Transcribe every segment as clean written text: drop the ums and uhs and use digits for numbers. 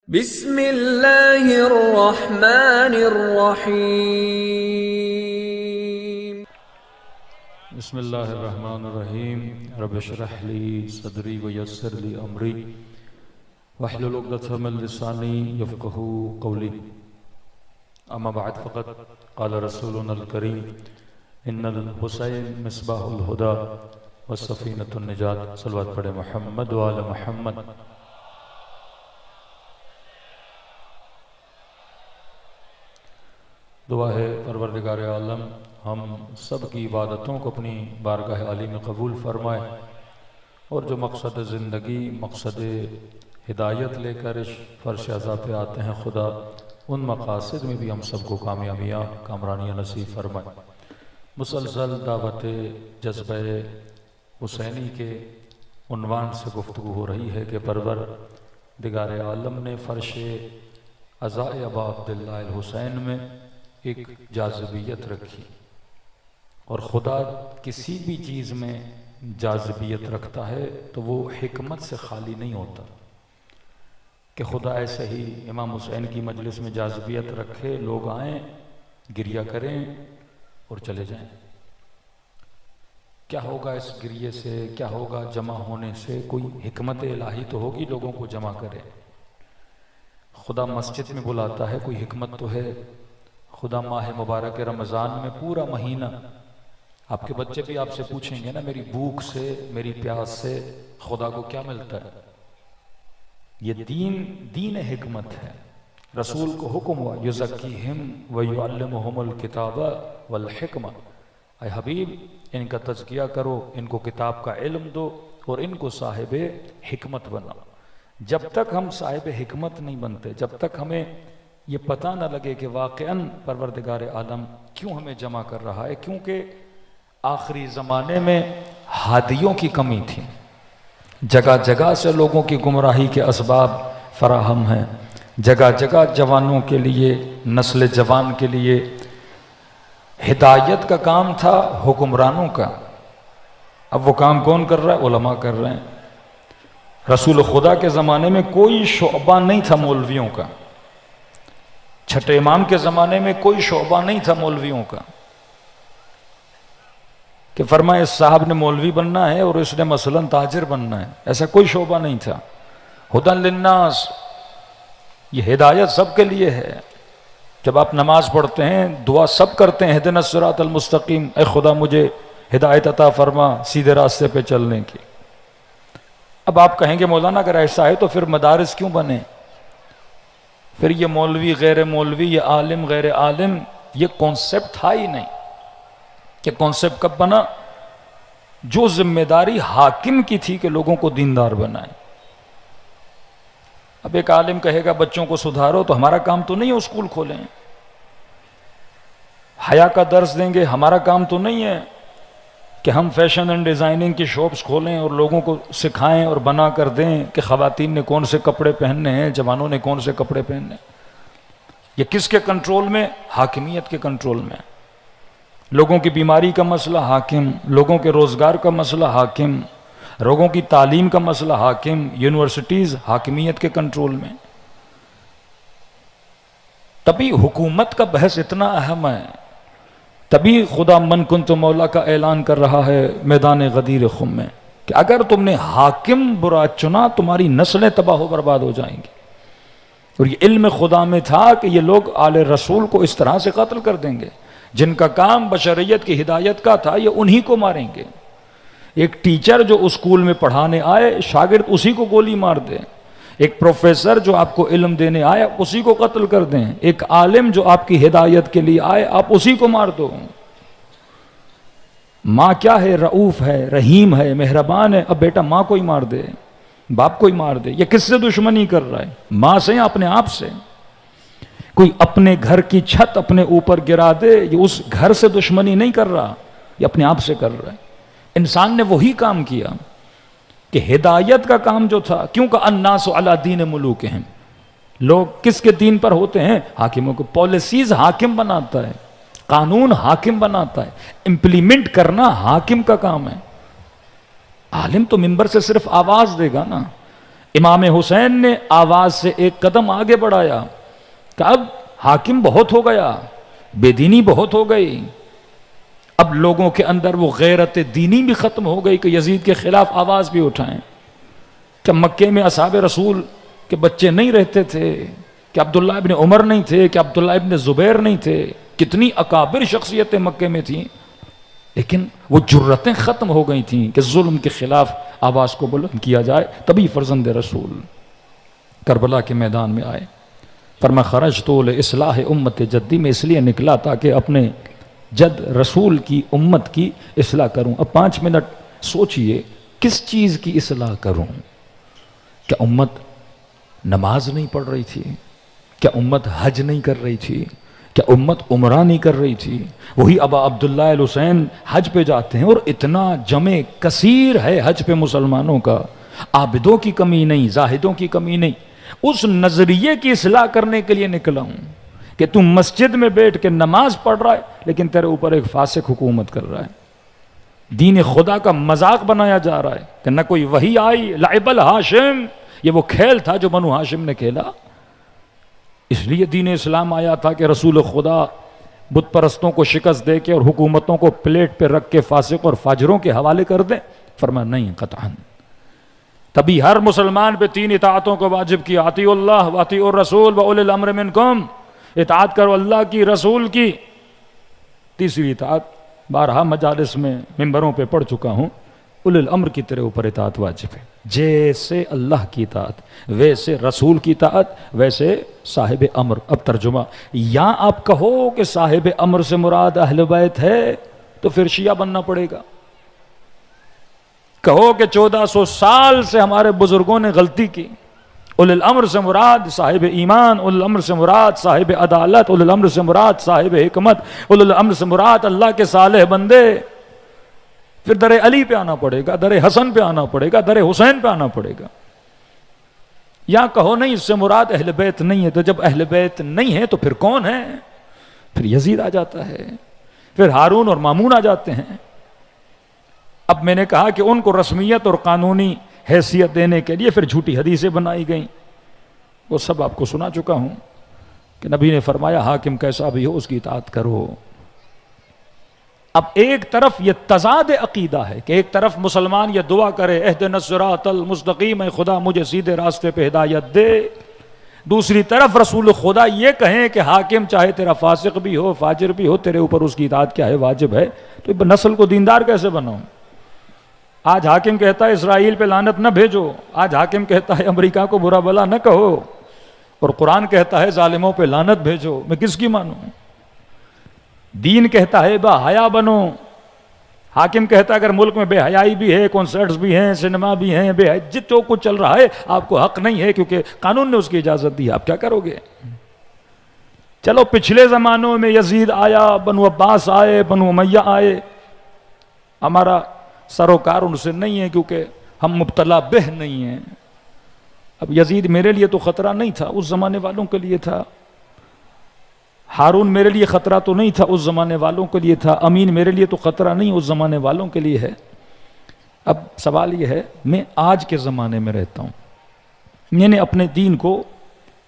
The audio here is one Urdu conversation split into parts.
بسم اللہ الرحمن الرحیم بسم اللہ الرحمن الرحیم رب اشرح لی صدری ویسر لی امری واحلل عقدۃ من لسانی یفقہوا قولی اما بعد فقد قال رسولنا الکریم ان الحسین مصباح الہدی وسفینۃ النجات صلوات پڑھے محمد وآل محمد۔ دعا ہے پروردگار عالم ہم سب کی عبادتوں کو اپنی بارگاہ عالی میں قبول فرمائے، اور جو مقصد زندگی مقصد ہدایت لے کر اس فرش عزا پہ آتے ہیں خدا ان مقاصد میں بھی ہم سب کو کامیابیاں کامرانیاں نصیب فرمائے۔ مسلسل دعوت جذبہ حسینی کے عنوان سے گفتگو ہو رہی ہے کہ پروردگار عالم نے فرش عزا ابا عبداللہ الحسین میں ایک جاذبیت رکھی، اور خدا کسی بھی چیز میں جاذبیت رکھتا ہے تو وہ حکمت سے خالی نہیں ہوتا کہ خدا ایسے ہی امام حسین کی مجلس میں جاذبیت رکھے، لوگ آئیں گریہ کریں اور چلے جائیں۔ کیا ہوگا اس گریے سے، کیا ہوگا جمع ہونے سے؟ کوئی حکمت الہی تو ہوگی لوگوں کو جمع کرے۔ خدا مسجد میں بلاتا ہے، کوئی حکمت تو ہے۔ خدا ماہ مبارک رمضان میں پورا مہینہ، آپ کے بچے بھی آپ سے پوچھیں گے نا میری بھوک سے میری پیاس سے خدا کو کیا ملتا ہے؟ یہ دین حکمت ہے۔ رسول کو حکم ہوا یزکیہم ویعلمہم الکتاب والحکمہ، اے حبیب ان کا تزکیہ کرو، ان کو کتاب کا علم دو اور ان کو صاحب حکمت بناؤ۔ جب تک ہم صاحب حکمت نہیں بنتے، جب تک ہمیں یہ پتہ نہ لگے کہ واقعاً پروردگار عالم کیوں ہمیں جمع کر رہا ہے، کیونکہ آخری زمانے میں ہادیوں کی کمی تھی، جگہ جگہ سے لوگوں کی گمراہی کے اسباب فراہم ہیں، جگہ جگہ جوانوں کے لیے، نسل جوان کے لیے ہدایت کا کام تھا حکمرانوں کا۔ اب وہ کام کون کر رہا ہے؟ علماء کر رہے ہیں۔ رسول خدا کے زمانے میں کوئی شعبہ نہیں تھا مولویوں کا، چھٹے امام کے زمانے میں کوئی شعبہ نہیں تھا مولویوں کا کہ فرمائے اس صاحب نے مولوی بننا ہے اور اس نے مثلا تاجر بننا ہے، ایسا کوئی شعبہ نہیں تھا۔ ہدی للناس، یہ ہدایت سب کے لیے ہے۔ جب آپ نماز پڑھتے ہیں دعا سب کرتے ہیں اہدنا الصراط المستقیم، اے خدا مجھے ہدایت عطا فرما سیدھے راستے پہ چلنے کی۔ اب آپ کہیں گے مولانا اگر ایسا ہے تو پھر مدارس کیوں بنے؟ پھر یہ مولوی غیر مولوی، یہ عالم غیر عالم، یہ کانسیپٹ تھا ہی نہیں۔ کہ کانسیپٹ کب بنا؟ جو ذمہ داری حاکم کی تھی کہ لوگوں کو دیندار بنائے۔ اب ایک عالم کہے گا بچوں کو سدھارو، تو ہمارا کام تو نہیں ہے اسکول کھولیں، حیا کا درس دیں گے، ہمارا کام تو نہیں ہے کہ ہم فیشن اینڈ ڈیزائننگ کی شاپس کھولیں اور لوگوں کو سکھائیں اور بنا کر دیں کہ خواتین نے کون سے کپڑے پہننے ہیں، جوانوں نے کون سے کپڑے پہننے ہیں۔ یہ کس کے کنٹرول میں؟ حاکمیت کے کنٹرول میں۔ لوگوں کی بیماری کا مسئلہ حاکم، لوگوں کے روزگار کا مسئلہ حاکم، لوگوں کی تعلیم کا مسئلہ حاکم، یونیورسٹیز حاکمیت کے کنٹرول میں۔ تبھی حکومت کا بحث اتنا اہم ہے، تبھی خدا من کنت مولا کا اعلان کر رہا ہے میدان غدیر خم میں کہ اگر تم نے حاکم برا چنا تمہاری نسلیں تباہ و برباد ہو جائیں گی۔ اور یہ علم خدا میں تھا کہ یہ لوگ آل رسول کو اس طرح سے قتل کر دیں گے، جن کا کام بشریت کی ہدایت کا تھا یہ انہی کو ماریں گے۔ ایک ٹیچر جو اسکول میں پڑھانے آئے شاگرد اسی کو گولی مار دے، ایک پروفیسر جو آپ کو علم دینے آئے اسی کو قتل کر دیں، ایک عالم جو آپ کی ہدایت کے لیے آئے آپ اسی کو مار دو۔ ماں کیا ہے؟ رعوف ہے، رحیم ہے، مہربان ہے، اب بیٹا ماں کو ہی مار دے، باپ کو ہی مار دے۔ یہ کس سے دشمنی کر رہا ہے؟ ماں سے یا اپنے آپ سے؟ کوئی اپنے گھر کی چھت اپنے اوپر گرا دے، یہ اس گھر سے دشمنی نہیں کر رہا، یہ اپنے آپ سے کر رہا ہے۔ انسان نے وہی کام کیا کہ ہدایت کا کام جو تھا، کیونکہ الناس علی دین ملوکہم، لوگ کس کے دین پر ہوتے ہیں؟ حاکموں کو۔ پالیسیز حاکم بناتا ہے، قانون حاکم بناتا ہے، امپلیمنٹ کرنا حاکم کا کام ہے۔ عالم تو منبر سے صرف آواز دے گا نا، امام حسین نے آواز سے ایک قدم آگے بڑھایا کہ اب حاکم بہت ہو گیا، بے دینی بہت ہو گئی، اب لوگوں کے اندر وہ غیرت دینی بھی ختم ہو گئی کہ یزید کے خلاف آواز بھی اٹھائیں۔ کہ مکے میں اصحاب رسول کے بچے نہیں رہتے تھے، کہ عبداللہ ابن عمر نہیں تھے، کہ عبداللہ ابن زبیر نہیں تھے، کتنی اکابر شخصیتیں مکے میں تھیں، لیکن وہ جرتیں ختم ہو گئی تھیں کہ ظلم کے خلاف آواز کو بلند کیا جائے۔ تبھی فرزند رسول کربلا کے میدان میں آئے، فرما خرجت لاصلاح امت جدی، میں اس لیے نکلا تاکہ اپنے جد رسول کی امت کی اصلاح کروں۔ اب 5 منٹ سوچئے کس چیز کی اصلاح کروں؟ کیا امت نماز نہیں پڑھ رہی تھی؟ کیا امت حج نہیں کر رہی تھی؟ کیا امت عمرہ نہیں کر رہی تھی؟ وہی ابا عبداللہ الحسین حج پہ جاتے ہیں اور اتنا جمع کثیر ہے حج پہ مسلمانوں کا، عابدوں کی کمی نہیں، زاہدوں کی کمی نہیں۔ اس نظریے کی اصلاح کرنے کے لیے نکلا ہوں کہ تم مسجد میں بیٹھ کے نماز پڑھ رہا ہے لیکن تیرے اوپر ایک فاسق حکومت کر رہا ہے، دین خدا کا مذاق بنایا جا رہا ہے کہ نہ کوئی وحی آئی، لعب الہاشم، یہ وہ کھیل تھا جو بنو ہاشم نے کھیلا۔ اس لیے دین اسلام آیا تھا کہ رسول خدا بت پرستوں کو شکست دے کے اور حکومتوں کو پلیٹ پہ رکھ کے فاسق اور فاجروں کے حوالے کر دیں؟ فرمایا نہیں، قطعاً۔ تبھی ہر مسلمان پہ 3 اطاعتوں کو واجب کیا، اطیعوا اللہ واطیعوا الرسول واولی الامر منکم، اطاعت کرو اللہ کی، رسول کی۔ تیسری اطاعت بارہا مجالس میں ممبروں پہ پڑھ چکا ہوں، اولی الامر کی تیرے اوپر اطاعت واجب ہے، جیسے اللہ کی اطاعت ویسے رسول کی اطاعت ویسے صاحب امر۔ اب ترجمہ، یا آپ کہو کہ صاحب امر سے مراد اہل بیت ہے تو پھر شیعہ بننا پڑے گا، کہو کہ 1400 سال سے ہمارے بزرگوں نے غلطی کی، اولی الامر سے مراد صاحب ایمان، اولی الامر سے مراد صاحب عدالت، اولی الامر سے مراد صاحب حکمت، اولی الامر سے مراد اللہ کے صالح بندے، پھر در علی پہ آنا پڑے گا، در حسن پہ آنا پڑے گا، در حسین پہ آنا پڑے گا۔ یا کہو نہیں اس سے مراد اہل بیت نہیں ہے، تو جب اہل بیت نہیں ہے تو پھر کون ہے؟ پھر یزید آ جاتا ہے، پھر ہارون اور مامون آ جاتے ہیں۔ اب میں نے کہا کہ ان کو رسمیت اور قانونی حیثیت دینے کے لیے پھر جھوٹی حدیثیں بنائی گئیں، وہ سب آپ کو سنا چکا ہوں کہ نبی نے فرمایا حاکم کیسا بھی ہو اس کی اطاعت کرو۔ اب ایک طرف یہ تضاد عقیدہ ہے کہ ایک طرف مسلمان یہ دعا کرے اہدنا الصراط المستقیم، اے خدا مجھے سیدھے راستے پہ ہدایت دے، دوسری طرف رسول خدا یہ کہیں کہ حاکم چاہے تیرا فاسق بھی ہو فاجر بھی ہو تیرے اوپر اس کی اطاعت کیا ہے، واجب ہے۔ تو نسل کو دیندار کیسے بناؤں؟ آج حاکم کہتا ہے اسرائیل پہ لعنت نہ بھیجو، آج حاکم کہتا ہے امریکہ کو برا بلا نہ کہو، اور قرآن کہتا ہے ظالموں پہ لعنت بھیجو، میں کس کی مانوں؟ دین کہتا ہے با حیا بنو، حاکم کہتا ہے اگر ملک میں بے حیائی بھی ہے، کنسرٹس بھی ہیں، سنیما بھی ہیں، جو کچھ چل رہا ہے آپ کو حق نہیں ہے کیونکہ قانون نے اس کی اجازت دی، آپ کیا کرو گے؟ چلو پچھلے زمانوں میں یزید آیا، بنو عباس آئے، بنو امیہ آئے، ہمارا سروکار ان سے نہیں ہے کیونکہ ہم مبتلا بہ نہیں ہیں۔ اب یزید میرے لیے تو خطرہ نہیں تھا، اس زمانے والوں کے لیے تھا، ہارون میرے لیے خطرہ تو نہیں تھا، اس زمانے والوں کے لیے تھا، امین میرے لیے تو خطرہ نہیں اس زمانے والوں کے لیے ہے۔ اب سوال یہ ہے میں آج کے زمانے میں رہتا ہوں، میں نے اپنے دین کو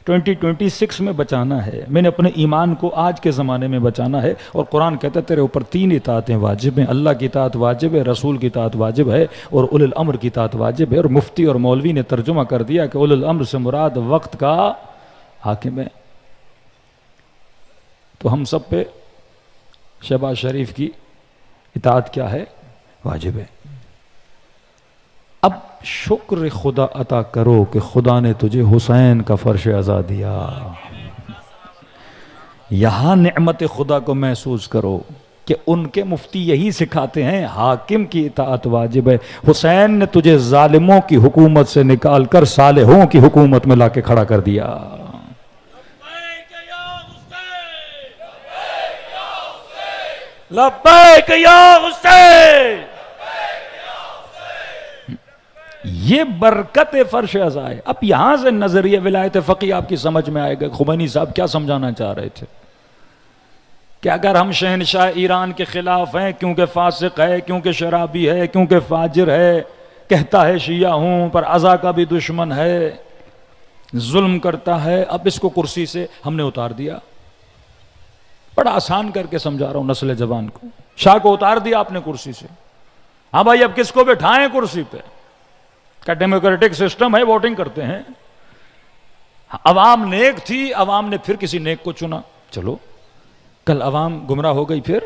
2026 میں بچانا ہے، میں نے اپنے ایمان کو آج کے زمانے میں بچانا ہے، اور قرآن کہتا ہے تیرے اوپر 3 اطاعتیں واجب ہیں، اللہ کی اطاعت واجب ہے، رسول کی اطاعت واجب ہے، اور اولی الامر کی اطاعت واجب ہے۔ اور مفتی اور مولوی نے ترجمہ کر دیا کہ اولی الامر سے مراد وقت کا حاکم ہے۔ تو ہم سب پہ شہباز شریف کی اطاعت کیا ہے؟ واجب ہے۔ اب شکر خدا عطا کرو کہ خدا نے تجھے حسین کا فرش عزا دیا، یہاں نعمت خدا کو محسوس کرو کہ ان کے مفتی یہی سکھاتے ہیں حاکم کی اطاعت واجب ہے۔ حسین نے تجھے ظالموں کی حکومت سے نکال کر صالحوں کی حکومت میں لا کے کھڑا کر دیا۔ لبیک یا حسین، یہ برکت فرش عزا ہے۔ اب یہاں سے نظریہ ولایت فقیہ آپ کی سمجھ میں آئے گا خمینی صاحب کیا سمجھانا چاہ رہے تھے، کہ اگر ہم شہنشاہ ایران کے خلاف ہیں کیونکہ فاسق ہے، کیونکہ شرابی ہے، کیونکہ فاجر ہے، کہتا ہے شیعہ ہوں پر ازا کا بھی دشمن ہے، ظلم کرتا ہے، اب اس کو کرسی سے ہم نے اتار دیا. بڑا آسان کر کے سمجھا رہا ہوں نسل جوان کو. شاہ کو اتار دیا آپ نے کرسی سے. ہاں بھائی اب کس کو بٹھائیں کرسی پہ؟ کیا ڈیموکریٹک سسٹم ہے، ووٹنگ کرتے ہیں. عوام نیک تھی، عوام نے پھر کسی نیک کو چنا. چلو کل عوام گمراہ ہو گئی، پھر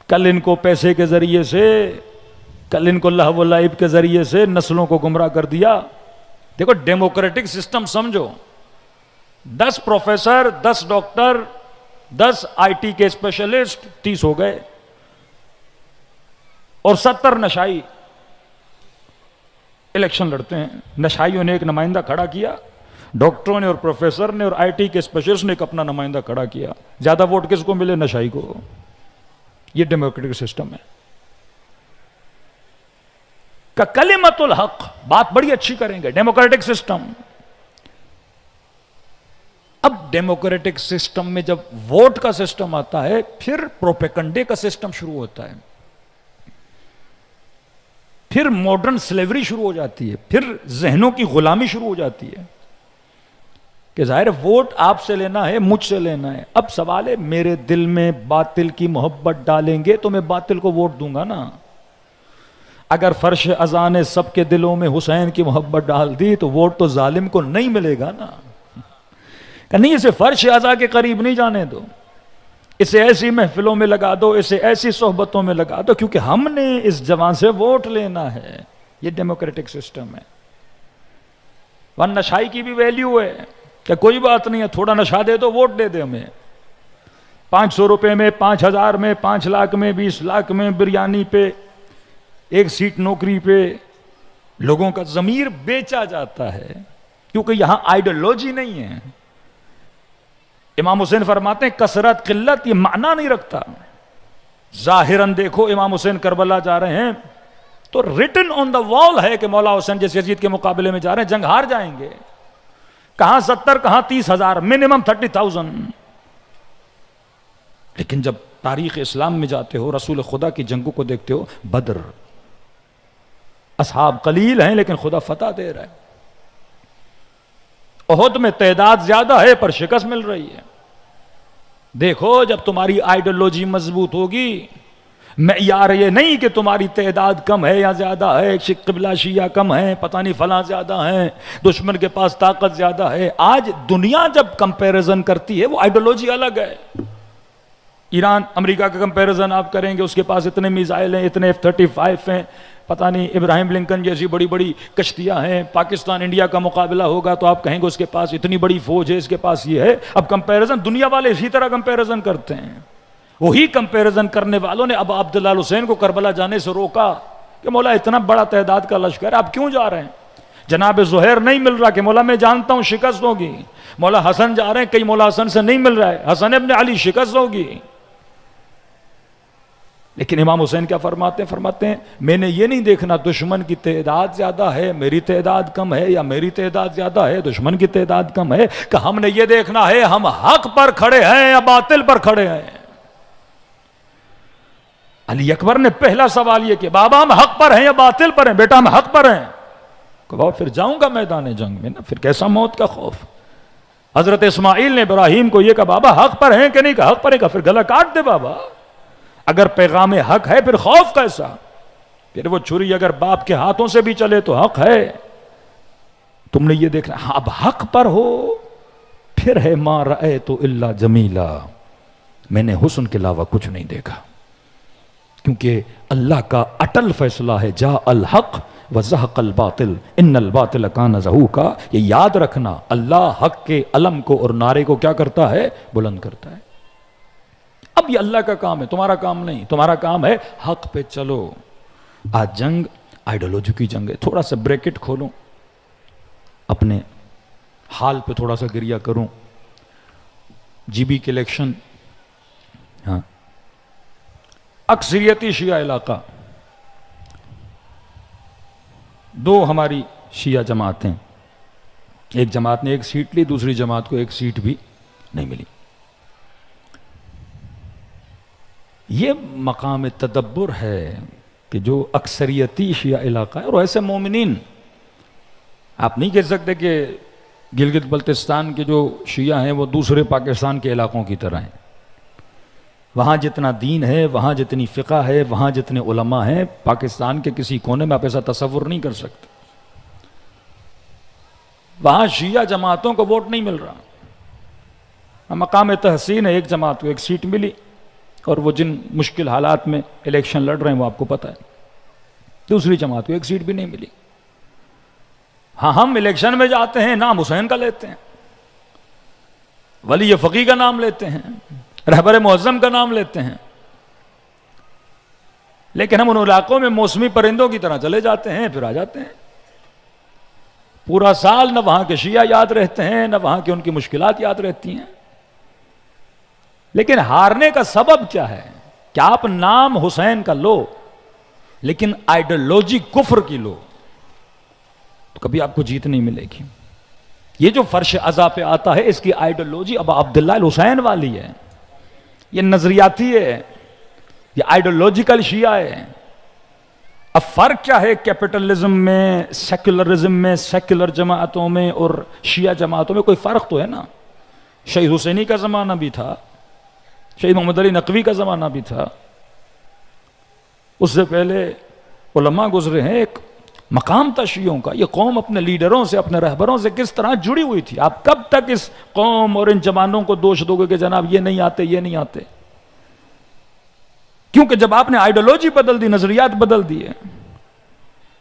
کل ان کو پیسے کے ذریعے سے، کل ان کو لہو و لعب کے ذریعے سے نسلوں کو گمراہ کر دیا. دیکھو ڈیموکریٹک سسٹم سمجھو، 10 پروفیسر، 10 ڈاکٹر، 10 آئی ٹی کے اسپیشلسٹ، 30 ہو گئے، اور 70 نشائی الیکشن لڑتے ہیں. نشائیوں نے ایک نمائندہ کھڑا کیا، ڈاکٹروں نے اور پروفیسر نے اور آئی ٹی کے اسپیشلسٹ نے ایک اپنا نمائندہ کھڑا کیا. زیادہ ووٹ کس کو ملے؟ نشائی کو. یہ ڈیموکریٹک سسٹم ہے. کہ کلمۃ الحق، بات بڑی اچھی کریں گے، ڈیموکریٹک سسٹم. اب ڈیموکریٹک سسٹم میں جب ووٹ کا سسٹم آتا ہے، پھر پروپیگنڈے کا سسٹم شروع ہوتا ہے، پھر ماڈرن سلیوری شروع ہو جاتی ہے، پھر ذہنوں کی غلامی شروع ہو جاتی ہے کہ ظاہر ووٹ آپ سے لینا ہے، مجھ سے لینا ہے. اب سوال ہے میرے دل میں باطل کی محبت ڈالیں گے تو میں باطل کو ووٹ دوں گا نا. اگر فرش ازاں نے سب کے دلوں میں حسین کی محبت ڈال دی تو ووٹ تو ظالم کو نہیں ملے گا نا. کہ نہیں اسے فرش ازاں کے قریب نہیں جانے دو، اسے ایسی محفلوں میں لگا دو، اسے ایسی صحبتوں میں لگا دو، کیونکہ ہم نے اس جوان سے ووٹ لینا ہے. یہ ڈیموکریٹک سسٹم ہے. ورنہ نشائی کی بھی ویلیو ہے کہ کوئی بات نہیں ہے، تھوڑا نشا دے دو، ووٹ دے دے ہمیں. 500 روپے میں، 5000 میں، 5 لاکھ میں، 20 لاکھ میں، بریانی پہ، 1 سیٹ نوکری پہ لوگوں کا ضمیر بیچا جاتا ہے، کیونکہ یہاں آئیڈیالوجی نہیں ہے. امام حسین فرماتے ہیں کثرت قلت یہ معنی نہیں رکھتا. ظاہراً دیکھو امام حسین کربلا جا رہے ہیں تو ریٹن آن دا وال ہے کہ مولا حسین جیسے یزید کے مقابلے میں جا رہے ہیں، جنگ ہار جائیں گے. کہاں 70، کہاں 30,000، منیمم 30,000. لیکن جب تاریخ اسلام میں جاتے ہو، رسول خدا کی جنگوں کو دیکھتے ہو، بدر اصحاب قلیل ہیں لیکن خدا فتح دے رہا ہے. احد میں تعداد زیادہ ہے پر شکست مل رہی ہے. دیکھو جب تمہاری آئیڈیالوجی مضبوط ہوگی، معیار یہ نہیں کہ تمہاری تعداد کم ہے یا زیادہ ہے، قبلہ شیعہ کم ہے، پتہ نہیں فلاں زیادہ ہیں، دشمن کے پاس طاقت زیادہ ہے. آج دنیا جب کمپیریزن کرتی ہے وہ آئیڈیالوجی الگ ہے. ایران امریکہ کا کمپیریزن آپ کریں گے، اس کے پاس اتنے میزائل ہیں، اتنے F-35 ہیں، پتہ نہیں ابراہیم لنکن جیسی بڑی بڑی کشتیاں ہیں. پاکستان انڈیا کا مقابلہ ہوگا تو آپ کہیں گے اس کے پاس اتنی بڑی فوج ہے، اس کے پاس یہ ہے. اب کمپیریزن دنیا والے اسی طرح کمپیریزن کرتے ہیں. وہی کمپیریزن کرنے والوں نے اب عبداللہ حسین کو کربلا جانے سے روکا کہ مولا اتنا بڑا تعداد کا لشکر ہے، آپ کیوں جا رہے ہیں؟ جناب زہیر نہیں مل رہا کہ مولا میں جانتا ہوں شکست ہوگی. مولا حسن جا رہے ہیں، کئی مولا حسن سے نہیں مل رہا ہے، حسن ابن علی شکست ہوگی. لیکن امام حسین کیا فرماتے ہیں میں نے یہ نہیں دیکھنا دشمن کی تعداد زیادہ ہے، میری تعداد کم ہے، یا میری تعداد زیادہ ہے، دشمن کی تعداد کم ہے، کہ ہم نے یہ دیکھنا ہے ہم حق پر کھڑے ہیں یا باطل پر کھڑے ہیں. علی اکبر نے پہلا سوال یہ کیا، بابا ہم حق پر ہیں یا باطل پر ہیں؟ بیٹا ہم حق پر ہیں. کہ بابا پھر جاؤں گا میدان جنگ میں نا، پھر کیسا موت کا خوف. حضرت اسماعیل نے ابراہیم کو یہ کہا بابا حق پر ہیں کہ نہیں؟ کہا حق پر ہے. کہا پھر گلا کاٹ دے بابا، اگر پیغام حق ہے پھر خوف کیسا؟ پھر وہ چھری اگر باپ کے ہاتھوں سے بھی چلے تو حق ہے. تم نے یہ دیکھنا ہاں اب حق پر ہو. پھر ہے ما رأیت الا جمیلا، میں نے حسن کے علاوہ کچھ نہیں دیکھا. کیونکہ اللہ کا اٹل فیصلہ ہے جاء الحق وزہق الباطل ان الباطل کان زہوقا. یہ یاد رکھنا اللہ حق کے علم کو اور نعرے کو کیا کرتا ہے؟ بلند کرتا ہے. اب یہ اللہ کا کام ہے، تمہارا کام نہیں. تمہارا کام ہے حق پہ چلو. آج جنگ آئیڈیالوجی کی جنگ ہے. تھوڑا سا بریکٹ کھولوں، اپنے حال پہ تھوڑا سا گریہ کروں. جی بی کے الیکشن، ہاں اکثریتی شیعہ علاقہ، 2 ہماری شیعہ جماعتیں، ایک جماعت نے 1 سیٹ لی، دوسری جماعت کو 1 سیٹ بھی نہیں ملی. یہ مقام تدبر ہے کہ جو اکثریتی شیعہ علاقہ ہے، اور ایسے مومنین آپ نہیں کہہ سکتے کہ گلگت بلتستان کے جو شیعہ ہیں وہ دوسرے پاکستان کے علاقوں کی طرح ہیں. وہاں جتنا دین ہے، وہاں جتنی فقہ ہے، وہاں جتنے علماء ہیں، پاکستان کے کسی کونے میں آپ ایسا تصور نہیں کر سکتے. وہاں شیعہ جماعتوں کو ووٹ نہیں مل رہا. مقام تحسین ہے، ایک جماعت کو ایک سیٹ ملی، اور وہ جن مشکل حالات میں الیکشن لڑ رہے ہیں وہ آپ کو پتہ ہے. دوسری جماعت کو ایک سیٹ بھی نہیں ملی. ہاں ہم الیکشن میں جاتے ہیں، نام حسین کا لیتے ہیں، ولی فقیہ کا نام لیتے ہیں، رہبر معظم کا نام لیتے ہیں، لیکن ہم ان علاقوں میں موسمی پرندوں کی طرح چلے جاتے ہیں، پھر آ جاتے ہیں. پورا سال نہ وہاں کے شیعہ یاد رہتے ہیں، نہ وہاں کی ان کی مشکلات یاد رہتی ہیں. لیکن ہارنے کا سبب کیا ہے؟ کہ آپ نام حسین کا لو لیکن آئیڈیالوجی کفر کی لو تو کبھی آپ کو جیت نہیں ملے گی. یہ جو فرش عزا پہ آتا ہے اس کی آئیڈیالوجی اب عبداللہ الحسین والی ہے، یہ نظریاتی ہے، یہ آئیڈیالوجیکل شیعہ ہے. اب فرق کیا ہے کیپٹلزم میں، سیکولرزم میں، سیکولر جماعتوں میں اور شیعہ جماعتوں میں؟ کوئی فرق تو ہے نا. شہید حسینی کا زمانہ بھی تھا، شہید محمد علی نقوی کا زمانہ بھی تھا، اس سے پہلے علماء گزرے ہیں. ایک مقام تھا شیعوں کا. یہ قوم اپنے لیڈروں سے، اپنے رہبروں سے کس طرح جڑی ہوئی تھی. آپ کب تک اس قوم اور ان جوانوں کو دوش دو گے کہ جناب یہ نہیں آتے، یہ نہیں آتے؟ کیونکہ جب آپ نے آئیڈیالوجی بدل دی، نظریات بدل دیے.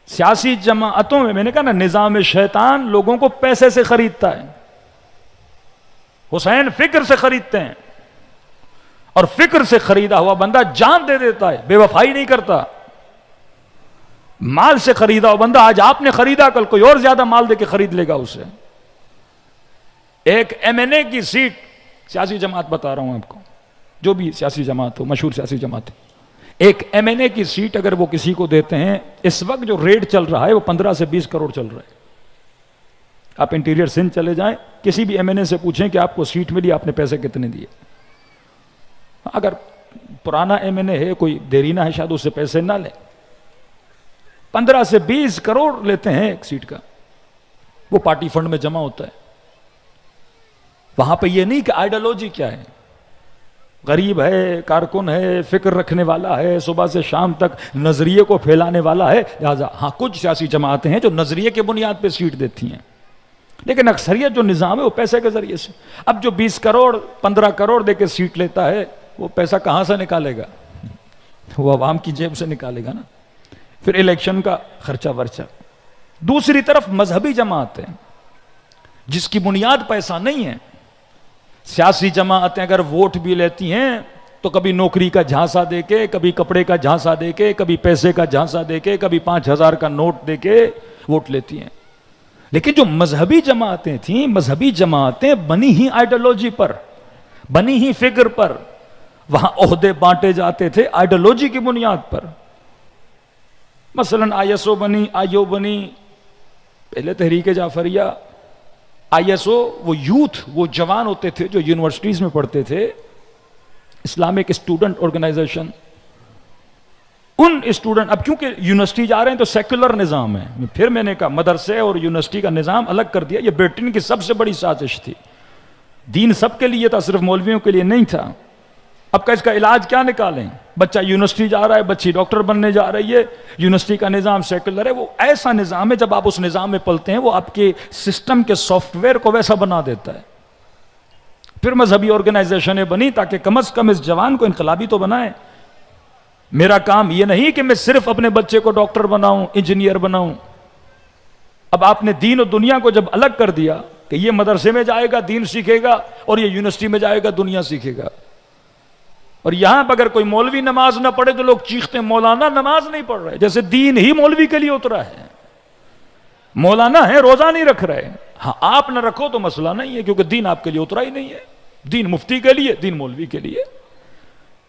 سیاسی جماعتوں میں نے کہا نا، نظام شیطان لوگوں کو پیسے سے خریدتا ہے. حسین فکر سے خریدتے ہیں، اور فکر سے خریدا ہوا بندہ جان دے دیتا ہے، بے وفائی نہیں کرتا. مال سے خریدا ہوا بندہ آج آپ نے خریدا، کل کوئی اور زیادہ مال دے کے خرید لے گا اسے. ایک ایم این اے کی سیٹ، سیاسی جماعت بتا رہا ہوں آپ کو، جو بھی سیاسی جماعت ہو، مشہور سیاسی جماعت ہے، ایک ایم این اے کی سیٹ اگر وہ کسی کو دیتے ہیں، اس وقت جو ریٹ چل رہا ہے وہ 15 سے 20 کروڑ چل رہا ہے. آپ انٹیریئر سندھ چلے جائیں، کسی بھی ایم این اے سے پوچھیں کہ آپ کو سیٹ ملی، آپ نے پیسے کتنے دیے. اگر پرانا ایم این اے ہے، کوئی دیرینہ ہے، شاید اس سے پیسے نہ لیں. 15 سے 20 کروڑ لیتے ہیں ایک سیٹ کا. وہ پارٹی فنڈ میں جمع ہوتا ہے. وہاں پہ یہ نہیں کہ آئیڈیالوجی کیا ہے، غریب ہے، کارکن ہے، فکر رکھنے والا ہے، صبح سے شام تک نظریے کو پھیلانے والا ہے. لہذا ہاں کچھ سیاسی جماعتیں ہیں جو نظریے کے بنیاد پہ سیٹ دیتی ہیں، لیکن اکثریت جو نظام ہے وہ پیسے کے ذریعے سے. اب جو 20 کروڑ 15 کروڑ دے کے سیٹ لیتا ہے وہ پیسہ کہاں سے نکالے گا؟ وہ عوام کی جیب سے نکالے گا نا. پھر الیکشن کا خرچہ ورچہ. دوسری طرف مذہبی جماعتیں جس کی بنیاد پیسہ نہیں ہے. سیاسی جماعتیں اگر ووٹ بھی لیتی ہیں تو کبھی نوکری کا جھانسا دے کے، کبھی کپڑے کا جھانسا دے کے، کبھی پیسے کا جھانسا دے کے، کبھی 5000 کا نوٹ دے کے ووٹ لیتی ہیں. لیکن جو مذہبی جماعتیں تھیں، مذہبی جماعتیں بنی ہی آئیڈیالوجی پر، بنی ہی فکر پر. وہاں عہدے بانٹے جاتے تھے آئیڈیالوجی کی بنیاد پر. مثلا آئی ایس او بنی، آئی او بنی، پہلے تحریک جعفریہ. آئی ایس او وہ یوتھ، وہ جوان ہوتے تھے جو یونیورسٹیز میں پڑھتے تھے، اسلامک اسٹوڈنٹ آرگنائزیشن. ان اسٹوڈنٹ اب کیونکہ یونیورسٹی جا رہے ہیں تو سیکولر نظام ہے. پھر میں نے کہا مدرسے اور یونیورسٹی کا نظام الگ کر دیا. یہ برٹن کی سب سے بڑی سازش تھی. دین سب کے لیے تھا، صرف مولویوں کے لیے نہیں تھا. اب کا اس کا علاج کیا نکالیں؟ بچہ یونیورسٹی جا رہا ہے، بچی ڈاکٹر بننے جا رہی ہے، یونیورسٹی کا نظام سیکولر ہے. وہ ایسا نظام ہے جب آپ اس نظام میں پلتے ہیں وہ آپ کے سسٹم کے سافٹ ویئر کو ویسا بنا دیتا ہے. پھر مذہبی آرگنائزیشنیں بنی تاکہ کم از کم اس جوان کو انقلابی تو بنائیں. میرا کام یہ نہیں کہ میں صرف اپنے بچے کو ڈاکٹر بناؤں، انجینئر بناؤں. اب آپ نے دین و دنیا کو جب الگ کر دیا کہ یہ مدرسے میں جائے گا دین سیکھے گا اور یہ یونیورسٹی میں جائے گا دنیا سیکھے گا. اور یہاں پر اگر کوئی مولوی نماز نہ پڑھے تو لوگ چیختے ہیں مولانا نماز نہیں پڑھ رہے، جیسے دین ہی مولوی کے لیے اترا ہے. مولانا ہے، روزہ نہیں رکھ رہے. ہاں آپ نہ رکھو تو مسئلہ نہیں ہے، کیونکہ دین آپ کے لیے اترا ہی نہیں ہے. دین مفتی کے لیے، دین مولوی کے لیے.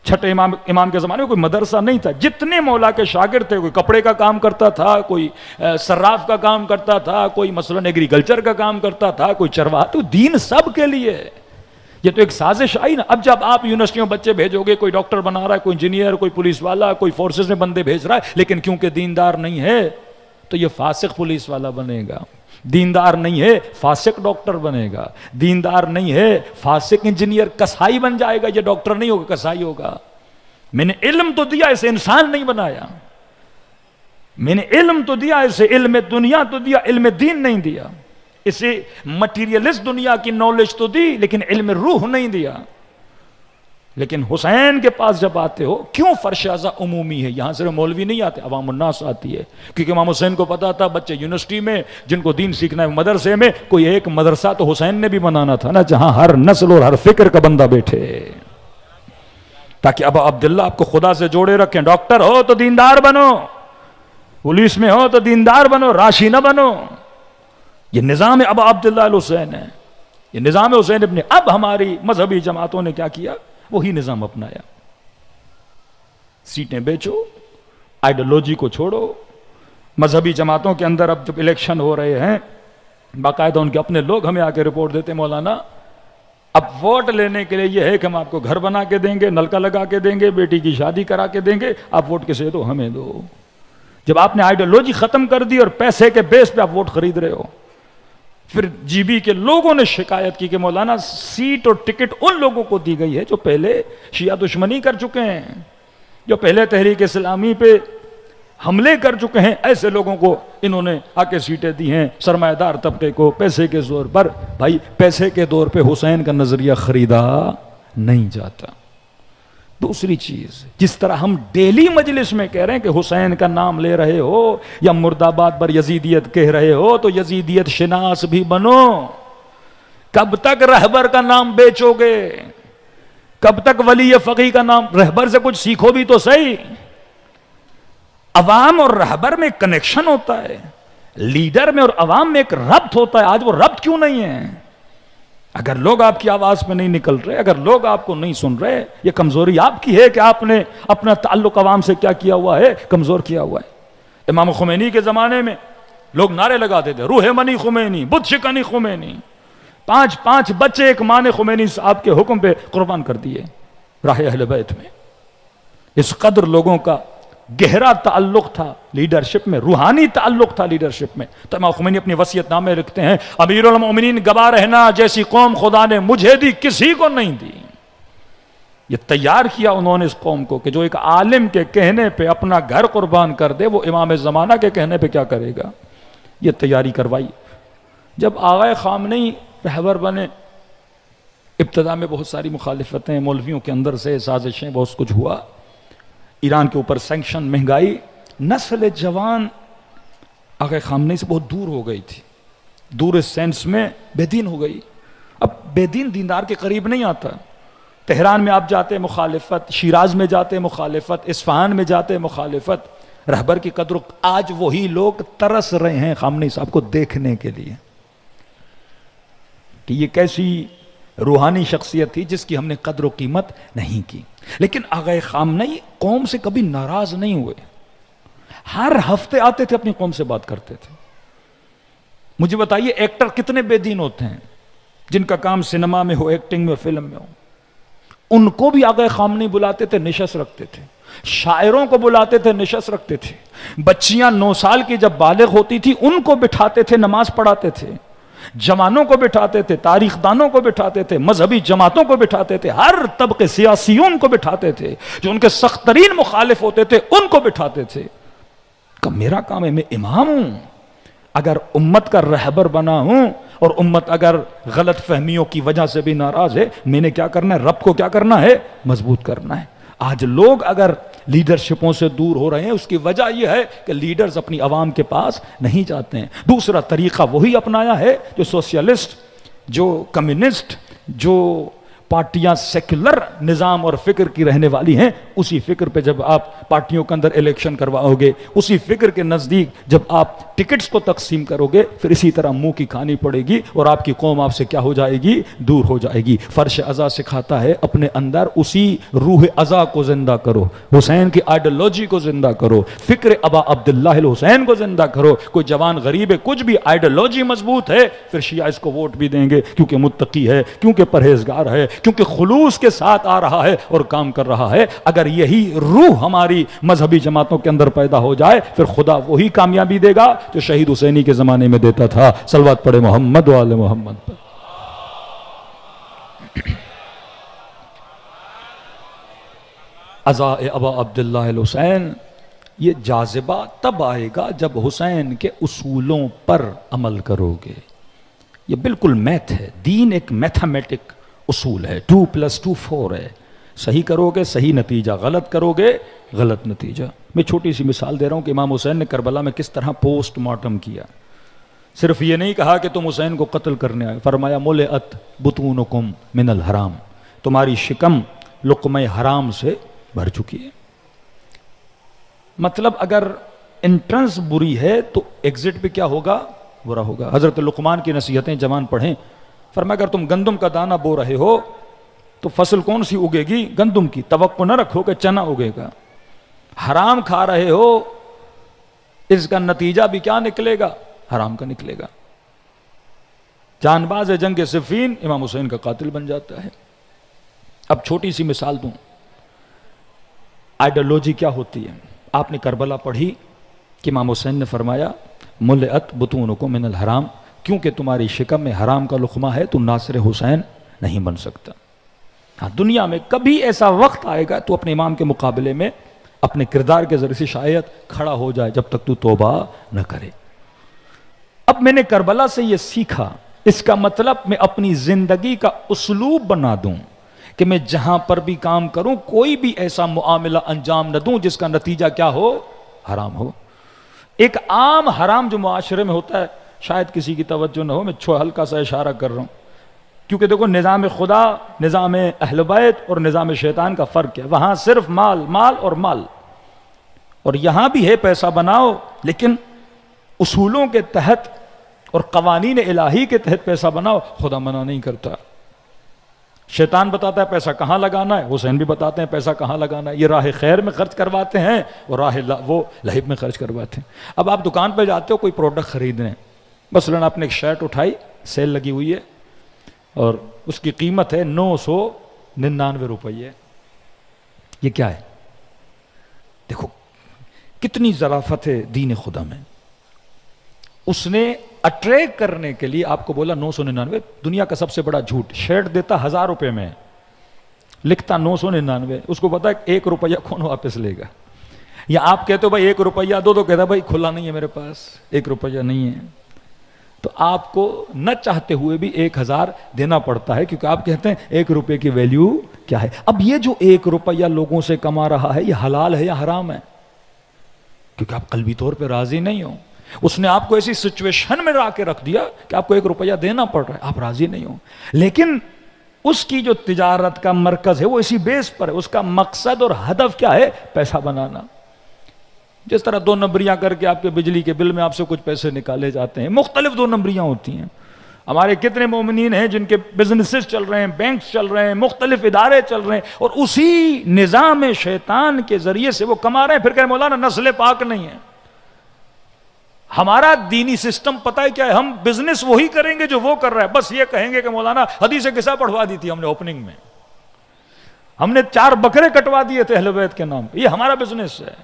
چھٹے امام کے زمانے میں کوئی مدرسہ نہیں تھا. جتنے مولا کے شاگرد تھے، کوئی کپڑے کا کام کرتا تھا، کوئی صراف کا کام کرتا تھا، کوئی مثلا ایگریکلچر کا کام کرتا تھا، کوئی چرواہا. تو دین سب کے لیے ہے. یہ تو ایک سازش آئی نا. اب جب آپ یونیورسٹیوں بچے بھیجو گے, کوئی ڈاکٹر بنا رہا ہے, کوئی انجینئر, کوئی پولیس والا, کوئی فورسز میں بندے بھیج رہا ہے, لیکن کیونکہ دیندار نہیں ہے تو یہ فاسق پولیس والا بنے گا. دیندار نہیں ہے فاسق ڈاکٹر بنے گا. دیندار نہیں ہے فاسق انجینئر, کسائی بن جائے گا. یہ ڈاکٹر نہیں ہوگا, کسائی ہوگا. میں نے علم تو دیا, اسے انسان نہیں بنایا. میں نے علم تو دیا, اسے علم دنیا تو دیا, علم دین نہیں دیا. اسے مٹیریلسٹ دنیا کی نالج تو دی, لیکن علم روح نہیں دیا. لیکن حسین کے پاس جب آتے ہو, کیوں فرش ازا عمومی ہے, یہاں صرف مولوی نہیں آتے, عوام الناس آتی ہے. کیونکہ امام حسین کو پتا تھا بچے یونیورسٹی میں جن کو دین سیکھنا ہے مدرسے میں, کوئی ایک مدرسہ تو حسین نے بھی بنانا تھا نا, جہاں ہر نسل اور ہر فکر کا بندہ بیٹھے, تاکہ ابا عبداللہ آپ کو خدا سے جوڑے رکھیں. ڈاکٹر ہو تو دیندار بنو, پولیس میں ہو تو دیندار بنو, راشی نہ بنو. یہ نظام ابا عبداللہ الحسین ہے, یہ نظام حسین ابن. اب ہماری مذہبی جماعتوں نے کیا کیا, وہی نظام اپنایا. سیٹیں بیچو, آئیڈیالوجی کو چھوڑو. مذہبی جماعتوں کے اندر اب جب الیکشن ہو رہے ہیں, باقاعدہ ان کے اپنے لوگ ہمیں آ کے رپورٹ دیتے, مولانا اب ووٹ لینے کے لیے یہ ہے کہ ہم آپ کو گھر بنا کے دیں گے, نلکا لگا کے دیں گے, بیٹی کی شادی کرا کے دیں گے, آپ ووٹ کسے دو, ہمیں دو. جب آپ نے آئیڈیالوجی ختم کر دی اور پیسے کے بیس پہ آپ ووٹ خرید رہے ہو, پھر جی بی کے لوگوں نے شکایت کی کہ مولانا سیٹ اور ٹکٹ ان لوگوں کو دی گئی ہے جو پہلے شیعہ دشمنی کر چکے ہیں, جو پہلے تحریک اسلامی پہ حملے کر چکے ہیں. ایسے لوگوں کو انہوں نے آ کے سیٹیں دی ہیں, سرمایہ دار طبقے کو پیسے کے زور پر. بھائی پیسے کے دور پہ حسین کا نظریہ خریدا نہیں جاتا. دوسری چیز, جس طرح ہم ڈیلی مجلس میں کہہ رہے ہیں کہ حسین کا نام لے رہے ہو یا مرد آباد پر یزیدیت کہہ رہے ہو, تو یزیدیت شناس بھی بنو. کب تک رہبر کا نام بیچو گے, کب تک ولی فقیہ کا نام, رہبر سے کچھ سیکھو بھی تو صحیح. عوام اور رہبر میں کنیکشن ہوتا ہے, لیڈر میں اور عوام میں ایک ربط ہوتا ہے. آج وہ ربط کیوں نہیں ہے؟ اگر لوگ آپ کی آواز پہ نہیں نکل رہے, اگر لوگ آپ کو نہیں سن رہے, یہ کمزوری آپ کی ہے کہ آپ نے اپنا تعلق عوام سے کیا کیا ہوا ہے, کمزور کیا ہوا ہے. امام خمینی کے زمانے میں لوگ نعرے لگاتے تھے, روح منی خمینی, بت شکنی خمینی. 5 بچے ایک ماں نے خمینی صاحب کے حکم پہ قربان کر دیے راہ اہل بیت میں. اس قدر لوگوں کا گہرا تعلق تھا لیڈرشپ میں, روحانی تعلق تھا لیڈرشپ میں. تو امام خمینی اپنی وصیت نامے لکھتے ہیں, امیر المومنین گواہ رہنا جیسی قوم خدا نے مجھے دی, کسی کو نہیں دی. یہ تیار کیا انہوں نے اس قوم کو کہ جو ایک عالم کے کہنے پہ اپنا گھر قربان کر دے, وہ امام زمانہ کے کہنے پہ کیا کرے گا. یہ تیاری کروائی. جب آغا خامنئی رہبر بنے, ابتدا میں بہت ساری مخالفتیں, مولویوں کے اندر سے سازشیں, بہت کچھ ہوا. ایران کے اوپر سینکشن, مہنگائی, نسل جوان آغا خامنئی سے بہت دور ہو گئی تھی. دور اس سینس میں بے دین ہو گئی. اب بے دین دیندار کے قریب نہیں آتا. تہران میں آپ جاتے مخالفت, شیراز میں جاتے مخالفت, اصفہان میں جاتے مخالفت. رہبر کی قدر, آج وہی لوگ ترس رہے ہیں خامنئی صاحب کو دیکھنے کے لیے کہ یہ کیسی روحانی شخصیت تھی جس کی ہم نے قدر و قیمت نہیں کی. لیکن آغا خامنئی قوم سے کبھی ناراض نہیں ہوئے. ہر ہفتے آتے تھے, اپنی قوم سے بات کرتے تھے. مجھے بتائیے ایکٹر کتنے بے دین ہوتے ہیں جن کا کام سینما میں ہو, ایکٹنگ میں, فلم میں ہو. ان کو بھی آغا خامنئی بلاتے تھے, نشست رکھتے تھے. شاعروں کو بلاتے تھے, نشست رکھتے تھے. بچیاں 9 سال کی جب بالغ ہوتی تھی ان کو بٹھاتے تھے, نماز پڑھاتے تھے. جوانوں کو بٹھاتے تھے, تاریخ دانوں کو بٹھاتے تھے, مذہبی جماعتوں کو بٹھاتے تھے, ہر طبقے سیاسیوں کو بٹھاتے تھے. جو ان کے سخت ترین مخالف ہوتے تھے ان کو بٹھاتے تھے. کہ میرا کام ہے, میں امام ہوں, اگر امت کا رہبر بنا ہوں اور امت اگر غلط فہمیوں کی وجہ سے بھی ناراض ہے, میں نے کیا کرنا ہے, رب کو کیا کرنا ہے, مضبوط کرنا ہے. آج لوگ اگر لیڈرشپوں سے دور ہو رہے ہیں, اس کی وجہ یہ ہے کہ لیڈرز اپنی عوام کے پاس نہیں جاتے ہیں. دوسرا طریقہ وہی اپنایا ہے جو سوشلسٹ, جو کمیونسٹ, جو پارٹیاں سیکولر نظام اور فکر کی رہنے والی ہیں، اسی فکر پہ جب آپ پارٹیوں کے اندر الیکشن کرواؤ گے، اسی فکر کے نزدیک جب آپ ٹکٹس کو تقسیم کرو گے، پھر اسی طرح منہ کی کھانی پڑے گی اور آپ کی قوم آپ سے کیا ہو جائے گی؟ دور ہو جائے گی۔ فرش ازا سکھاتا ہے اپنے اندر اسی روح ازا کو زندہ کرو، حسین کی آئیڈیالوجی کو زندہ کرو، فکر ابا عبداللہ الحسین کو زندہ کرو۔ کوئی جوان غریب ہے، کچھ بھی آئیڈیالوجی مضبوط ہے، پھر شیعہ اس کو ووٹ بھی دیں گے، کیونکہ متقی ہے، کیونکہ پرہیزگار ہے، کیونکہ خلوص کے ساتھ آ رہا ہے اور کام کر رہا ہے۔ اگر یہی روح ہماری مذہبی جماعتوں کے اندر پیدا ہو جائے، پھر خدا وہی کامیابی دے گا جو شہید حسینی کے زمانے میں دیتا تھا۔ صلوات پڑھے محمد و آل محمد پر۔ عزاء ابا عبداللہ الحسین، یہ جاذبہ تب آئے گا جب حسین کے اصولوں پر عمل کرو گے۔ یہ بالکل میتھ ہے، دین ایک میتھمیٹک اصول ہے، 2+2 4 ہے۔ صحیح کرو گے صحیح نتیجہ، غلط کرو گے غلط نتیجہ۔ میں چھوٹی سی مثال دے رہا ہوں کہ امام حسین نے کربلا میں کس طرح پوسٹ مارٹم کیا۔ صرف یہ نہیں کہا کہ تم حسین کو قتل کرنے آئے، فرمایا ملئت بطونکم من الحرام، تمہاری شکم لقمہ حرام سے بھر چکی ہے۔ مطلب اگر انٹرنس بری ہے تو ایگزٹ پہ کیا ہوگا؟ برا ہوگا۔ حضرت لقمان کی نصیحتیں جوان پڑھیں، فرمایا اگر تم گندم کا دانہ بو رہے ہو تو فصل کون سی اگے گی؟ گندم کی۔ توقع نہ رکھو کہ چنا اگے گا۔ حرام کھا رہے ہو، اس کا نتیجہ بھی کیا نکلے گا؟ حرام کا نکلے گا۔ جان باز جنگ صفین امام حسین کا قاتل بن جاتا ہے۔ اب چھوٹی سی مثال دوں، آئیڈیالوجی کیا ہوتی ہے؟ آپ نے کربلا پڑھی کہ امام حسین نے فرمایا ملئت بطونکم من الحرام، کیونکہ تمہاری شکم میں حرام کا لقمہ ہے تو ناصر حسین نہیں بن سکتا۔ ہاں، دنیا میں کبھی ایسا وقت آئے گا تو اپنے امام کے مقابلے میں اپنے کردار کے ذریعے سے شاید کھڑا ہو جائے، جب تک تو توبہ نہ کرے۔ اب میں نے کربلا سے یہ سیکھا، اس کا مطلب میں اپنی زندگی کا اسلوب بنا دوں کہ میں جہاں پر بھی کام کروں کوئی بھی ایسا معاملہ انجام نہ دوں جس کا نتیجہ کیا ہو؟ حرام ہو۔ ایک عام حرام جو معاشرے میں ہوتا ہے، شاید کسی کی توجہ نہ ہو، میں ہلکا سا اشارہ کر رہا ہوں، کیونکہ دیکھو نظام خدا، نظام اہل بیت اور نظام شیطان کا فرق ہے۔ وہاں صرف مال مال اور مال، اور یہاں بھی ہے پیسہ بناؤ، لیکن اصولوں کے تحت اور قوانین الہی کے تحت پیسہ بناؤ۔ خدا منع نہیں کرتا۔ شیطان بتاتا ہے پیسہ کہاں لگانا ہے، حسین بھی بتاتے ہیں پیسہ کہاں لگانا ہے۔ یہ راہ خیر میں خرچ کرواتے ہیں اور راہ وہ لہب میں خرچ کرواتے ہیں۔ اب آپ دکان پہ جاتے ہو کوئی پروڈکٹ خریدنے، مثلاً آپ نے ایک شرٹ اٹھائی، سیل لگی ہوئی ہے اور اس کی قیمت ہے 999 روپیے۔ یہ کیا ہے؟ دیکھو کتنی ظرافت ہے دین خدا میں۔ اس نے اٹریکٹ کرنے کے لیے آپ کو بولا 999۔ دنیا کا سب سے بڑا جھوٹ، شرٹ دیتا 1000 روپے میں، لکھتا 999۔ اس کو پتا ہے 1 روپیہ کون واپس لے گا؟ یا آپ کہتے ہو بھائی 1 روپیہ دو، تو کہتا بھائی کھلا نہیں ہے میرے پاس، 1 روپیہ نہیں ہے۔ تو آپ کو نہ چاہتے ہوئے بھی 1000 دینا پڑتا ہے، کیونکہ آپ کہتے ہیں 1 روپے کی ویلیو کیا ہے۔ اب یہ جو 1 روپیہ لوگوں سے کما رہا ہے، یہ حلال ہے یا حرام ہے؟ کیونکہ آپ قلبی طور پہ راضی نہیں ہو۔ اس نے آپ کو ایسی سچویشن میں لا کے رکھ دیا کہ آپ کو 1 روپیہ دینا پڑ رہا ہے، آپ راضی نہیں ہو۔ لیکن اس کی جو تجارت کا مرکز ہے وہ اسی بیس پر ہے، اس کا مقصد اور ہدف کیا ہے؟ پیسہ بنانا۔ جس طرح 2 نمبریاں کر کے آپ کے بجلی کے بل میں آپ سے کچھ پیسے نکالے جاتے ہیں، مختلف 2 نمبریاں ہوتی ہیں۔ ہمارے کتنے مومنین ہیں جن کے بزنسز چل رہے ہیں، بینکس چل رہے ہیں، مختلف ادارے چل رہے ہیں، اور اسی نظام شیطان کے ذریعے سے وہ کما رہے ہیں۔ پھر کہیں مولانا نسل پاک نہیں ہے۔ ہمارا دینی سسٹم پتہ ہے کیا ہے؟ ہم بزنس وہی کریں گے جو وہ کر رہا ہے۔ بس یہ کہیں گے کہ مولانا حدیث قصہ پڑھوا دی تھی ہم نے اوپننگ میں، ہم نے 4 بکرے کٹوا دیے تھے اہل بیت کے نام پہ، یہ ہمارا بزنس ہے۔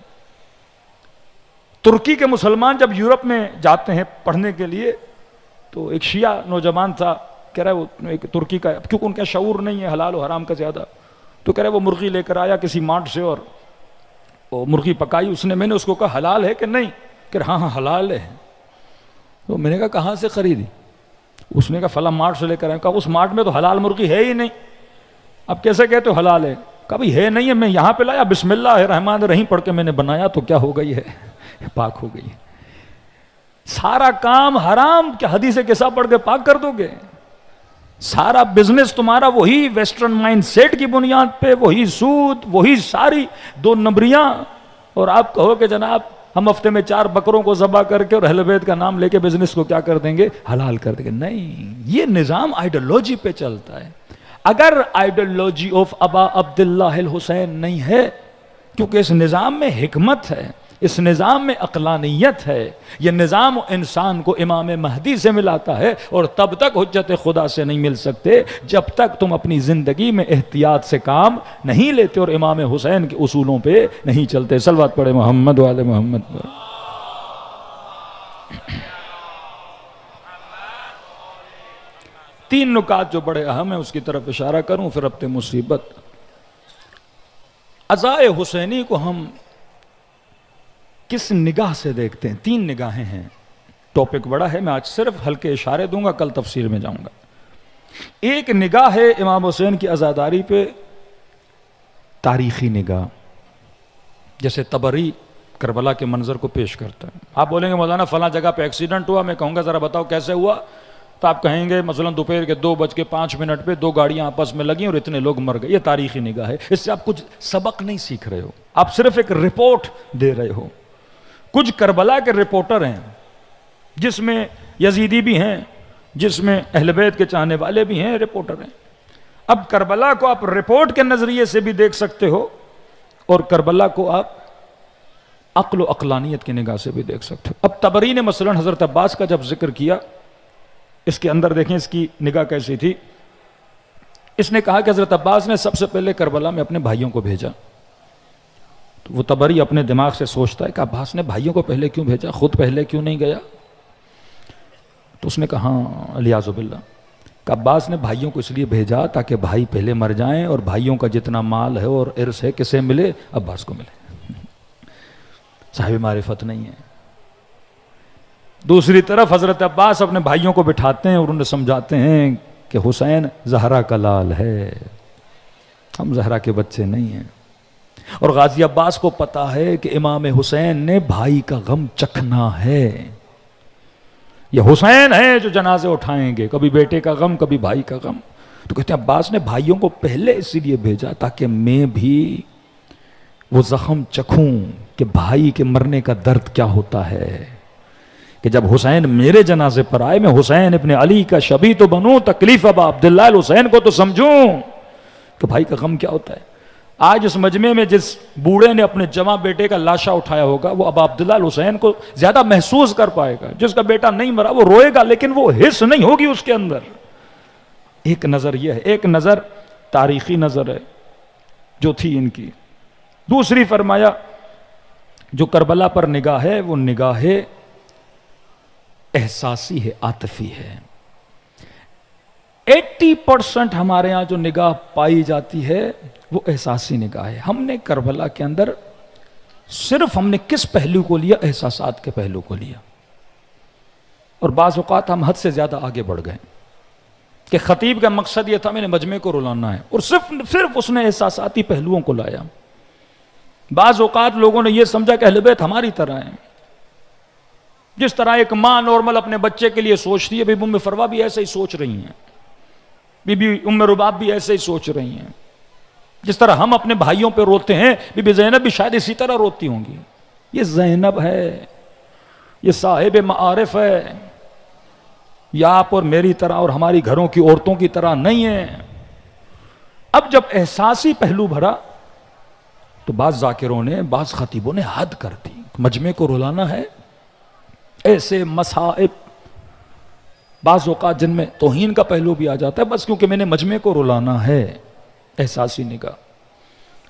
ترکی کے مسلمان جب یورپ میں جاتے ہیں پڑھنے کے لیے، تو ایک شیعہ نوجوان تھا، کہہ رہا ہے وہ ایک ترکی کا، کیونکہ ان کا شعور نہیں ہے حلال و حرام کا زیادہ، تو کہہ رہا ہے وہ مرغی لے کر آیا کسی مارٹ سے اور وہ مرغی پکائی اس نے، میں نے اس کو کہا حلال ہے کہ نہیں؟ کہ ہاں ہاں حلال ہے۔ تو میں نے کہا کہاں سے خریدی؟ اس نے کہا فلاں مارٹ سے لے کر آیا۔ کہا اس مارٹ میں تو حلال مرغی ہے ہی نہیں، اب کیسے کہتے ہو حلال ہے؟ کہا بھائی ہے نہیں ہے، میں یہاں پہ لایا، بسم اللہ الرحمن الرحیم پڑھ کے میں نے بنایا تو کیا ہو گئی ہے؟ پاک ہو گئی۔ سارا کام حرام کیا حدیث قصہ پڑھ کے پاک کر دو گے؟ سارا بزنس تمہارا وہی ویسٹرن مائنڈ سیٹ کی بنیاد پہ، وہی سود، وہی ساری 2 نمبریاں، اور آپ کہو کہ جناب ہم ہفتے میں 4 بکروں کو ذبح کر کے اور اہل بیت کا نام لے کے بزنس کو کیا کر دیں گے؟ حلال کر دیں گے۔ نہیں، یہ نظام آئیڈیالوجی پہ چلتا ہے۔ اگر آئیڈیالوجی آف ابا عبداللہ الحسین نہیں ہے، کیونکہ اس نظام میں حکمت ہے، اس نظام میں عقلانیت ہے، یہ نظام انسان کو امام مہدی سے ملاتا ہے، اور تب تک حجت خدا سے نہیں مل سکتے جب تک تم اپنی زندگی میں احتیاط سے کام نہیں لیتے اور امام حسین کے اصولوں پہ نہیں چلتے۔ صلوات پڑھے محمد والے محمد پر۔ تین نکات جو بڑے اہم ہیں اس کی طرف اشارہ کروں، پھر ربط مصیبت۔ عزائے حسینی کو ہم کس نگاہ سے دیکھتے ہیں؟ 3 نگاہیں ہیں۔ ٹاپک بڑا ہے، میں آج صرف ہلکے اشارے دوں گا، کل تفصیل میں جاؤں گا۔ ایک نگاہ ہے امام حسین کی عزاداری پہ تاریخی نگاہ، جیسے طبری کربلا کے منظر کو پیش کرتا ہے۔ آپ بولیں گے مولانا فلاں جگہ پہ ایکسیڈنٹ ہوا، میں کہوں گا ذرا بتاؤ کیسے ہوا، تو آپ کہیں گے مثلا دوپہر کے 2:05 پہ 2 گاڑیاں آپس میں لگیں اور اتنے لوگ مر گئے۔ یہ تاریخی نگاہ ہے، اس سے آپ کچھ سبق نہیں سیکھ رہے ہو، آپ صرف ایک رپورٹ دے رہے ہو۔ کچھ کربلا کے رپورٹر ہیں جس میں یزیدی بھی ہیں، جس میں اہل بیت کے چاہنے والے بھی ہیں، رپورٹر ہیں۔ اب کربلا کو آپ رپورٹ کے نظریے سے بھی دیکھ سکتے ہو، اور کربلا کو آپ عقل و عقلانیت کی نگاہ سے بھی دیکھ سکتے ہو۔ اب طبری نے مثلا حضرت عباس کا جب ذکر کیا، اس کے اندر دیکھیں اس کی نگاہ کیسی تھی۔ اس نے کہا کہ حضرت عباس نے سب سے پہلے کربلا میں اپنے بھائیوں کو بھیجا۔ تو وہ طبری اپنے دماغ سے سوچتا ہے کہ عباس نے بھائیوں کو پہلے کیوں بھیجا، خود پہلے کیوں نہیں گیا؟ تو اس نے کہا ہاں الیاذ باللہ، کہ عباس نے بھائیوں کو اس لیے بھیجا تاکہ بھائی پہلے مر جائیں اور بھائیوں کا جتنا مال ہے اور ارث ہے کسے ملے؟ عباس کو ملے۔ صاحب معرفت نہیں ہے۔ دوسری طرف حضرت عباس اپنے بھائیوں کو بٹھاتے ہیں اور انہیں سمجھاتے ہیں کہ حسین زہرا کا لال ہے، ہم زہرا کے بچے نہیں ہیں۔ اور غازی عباس کو پتا ہے کہ امام حسین نے بھائی کا غم چکھنا ہے، یہ حسین ہیں جو جنازے اٹھائیں گے، کبھی بیٹے کا غم کبھی بھائی کا غم۔ تو کہتے ہیں عباس نے بھائیوں کو پہلے اسی لیے بھیجا تاکہ میں بھی وہ زخم چکھوں کہ بھائی کے مرنے کا درد کیا ہوتا ہے، کہ جب حسین میرے جنازے پر آئے میں حسین ابن علی کا شبیہ تو بنوں، تکلیف ابا عبداللہ الحسین کو تو سمجھوں کہ بھائی کا غم کیا ہوتا ہے۔ آج اس مجمع میں جس بوڑھے نے اپنے جواں بیٹے کا لاشا اٹھایا ہوگا وہ ابا عبداللہ الحسین کو زیادہ محسوس کر پائے گا۔ جس کا بیٹا نہیں مرا وہ روئے گا لیکن وہ حس نہیں ہوگی اس کے اندر۔ ایک نظر یہ ہے، ایک نظر تاریخی نظر ہے جو تھی ان کی۔ دوسری فرمایا جو کربلا پر نگاہ ہے وہ نگاہ احساسی ہے، عاطفی ہے۔ 80% ہمارے ہاں جو نگاہ پائی جاتی ہے وہ احساسی نگاہ ہے۔ ہم نے کربلا کے اندر صرف ہم نے کس پہلو کو لیا؟ احساسات کے پہلو کو لیا، اور بعض اوقات ہم حد سے زیادہ آگے بڑھ گئے کہ خطیب کا مقصد یہ تھا میں نے مجمع کو رلانا ہے، اور صرف اس نے احساساتی پہلوؤں کو لایا۔ بعض اوقات لوگوں نے یہ سمجھا کہ اہل بیت ہماری طرح ہیں، جس طرح ایک ماں نارمل اپنے بچے کے لیے سوچتی ہے، بی بی ام فروا بھی ایسے ہی سوچ رہی ہیں، بی بی ام رباب بھی ایسے ہی سوچ رہی ہیں، جس طرح ہم اپنے بھائیوں پہ روتے ہیں بی بی زینب بھی شاید اسی طرح روتی ہوں گی۔ یہ زینب ہے، یہ صاحب معارف ہے، یہ آپ اور میری طرح اور ہماری گھروں کی عورتوں کی طرح نہیں ہے۔ اب جب احساسی پہلو بھرا تو بعض ذاکروں نے، بعض خطیبوں نے حد کر دی، مجمع کو رلانا ہے، ایسے مصائب بعض اوقات جن میں توہین کا پہلو بھی آ جاتا ہے، بس کیونکہ میں نے مجمع کو رلانا ہے۔ احساسی نگاہ،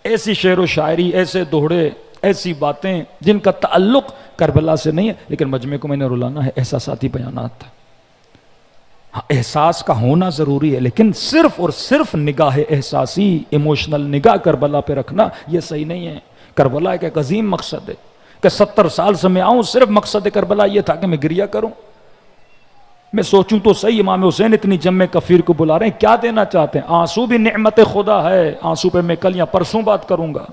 ایسی شعر و شاعری، ایسے دوہڑے، ایسی باتیں جن کا تعلق کربلا سے نہیں ہے لیکن مجمع کو میں نے رلانا ہے، احساساتی بیانات۔ ہاں احساس کا ہونا ضروری ہے لیکن صرف اور صرف نگاہ احساسی، ایموشنل نگاہ کربلا پہ رکھنا یہ صحیح نہیں ہے۔ کربلا ایک عظیم مقصد ہے کہ 70 سال سے میں آؤں، صرف مقصد کربلا یہ تھا کہ میں گریہ کروں۔ میں سوچوں تو صحیح، امام حسین اتنی جمع کفیر کو بلا رہے ہیں، کیا دینا چاہتے ہیں؟ آنسو بھی نعمت خدا ہے، آنسو پہ میں کل یا پرسوں بات کروں گا،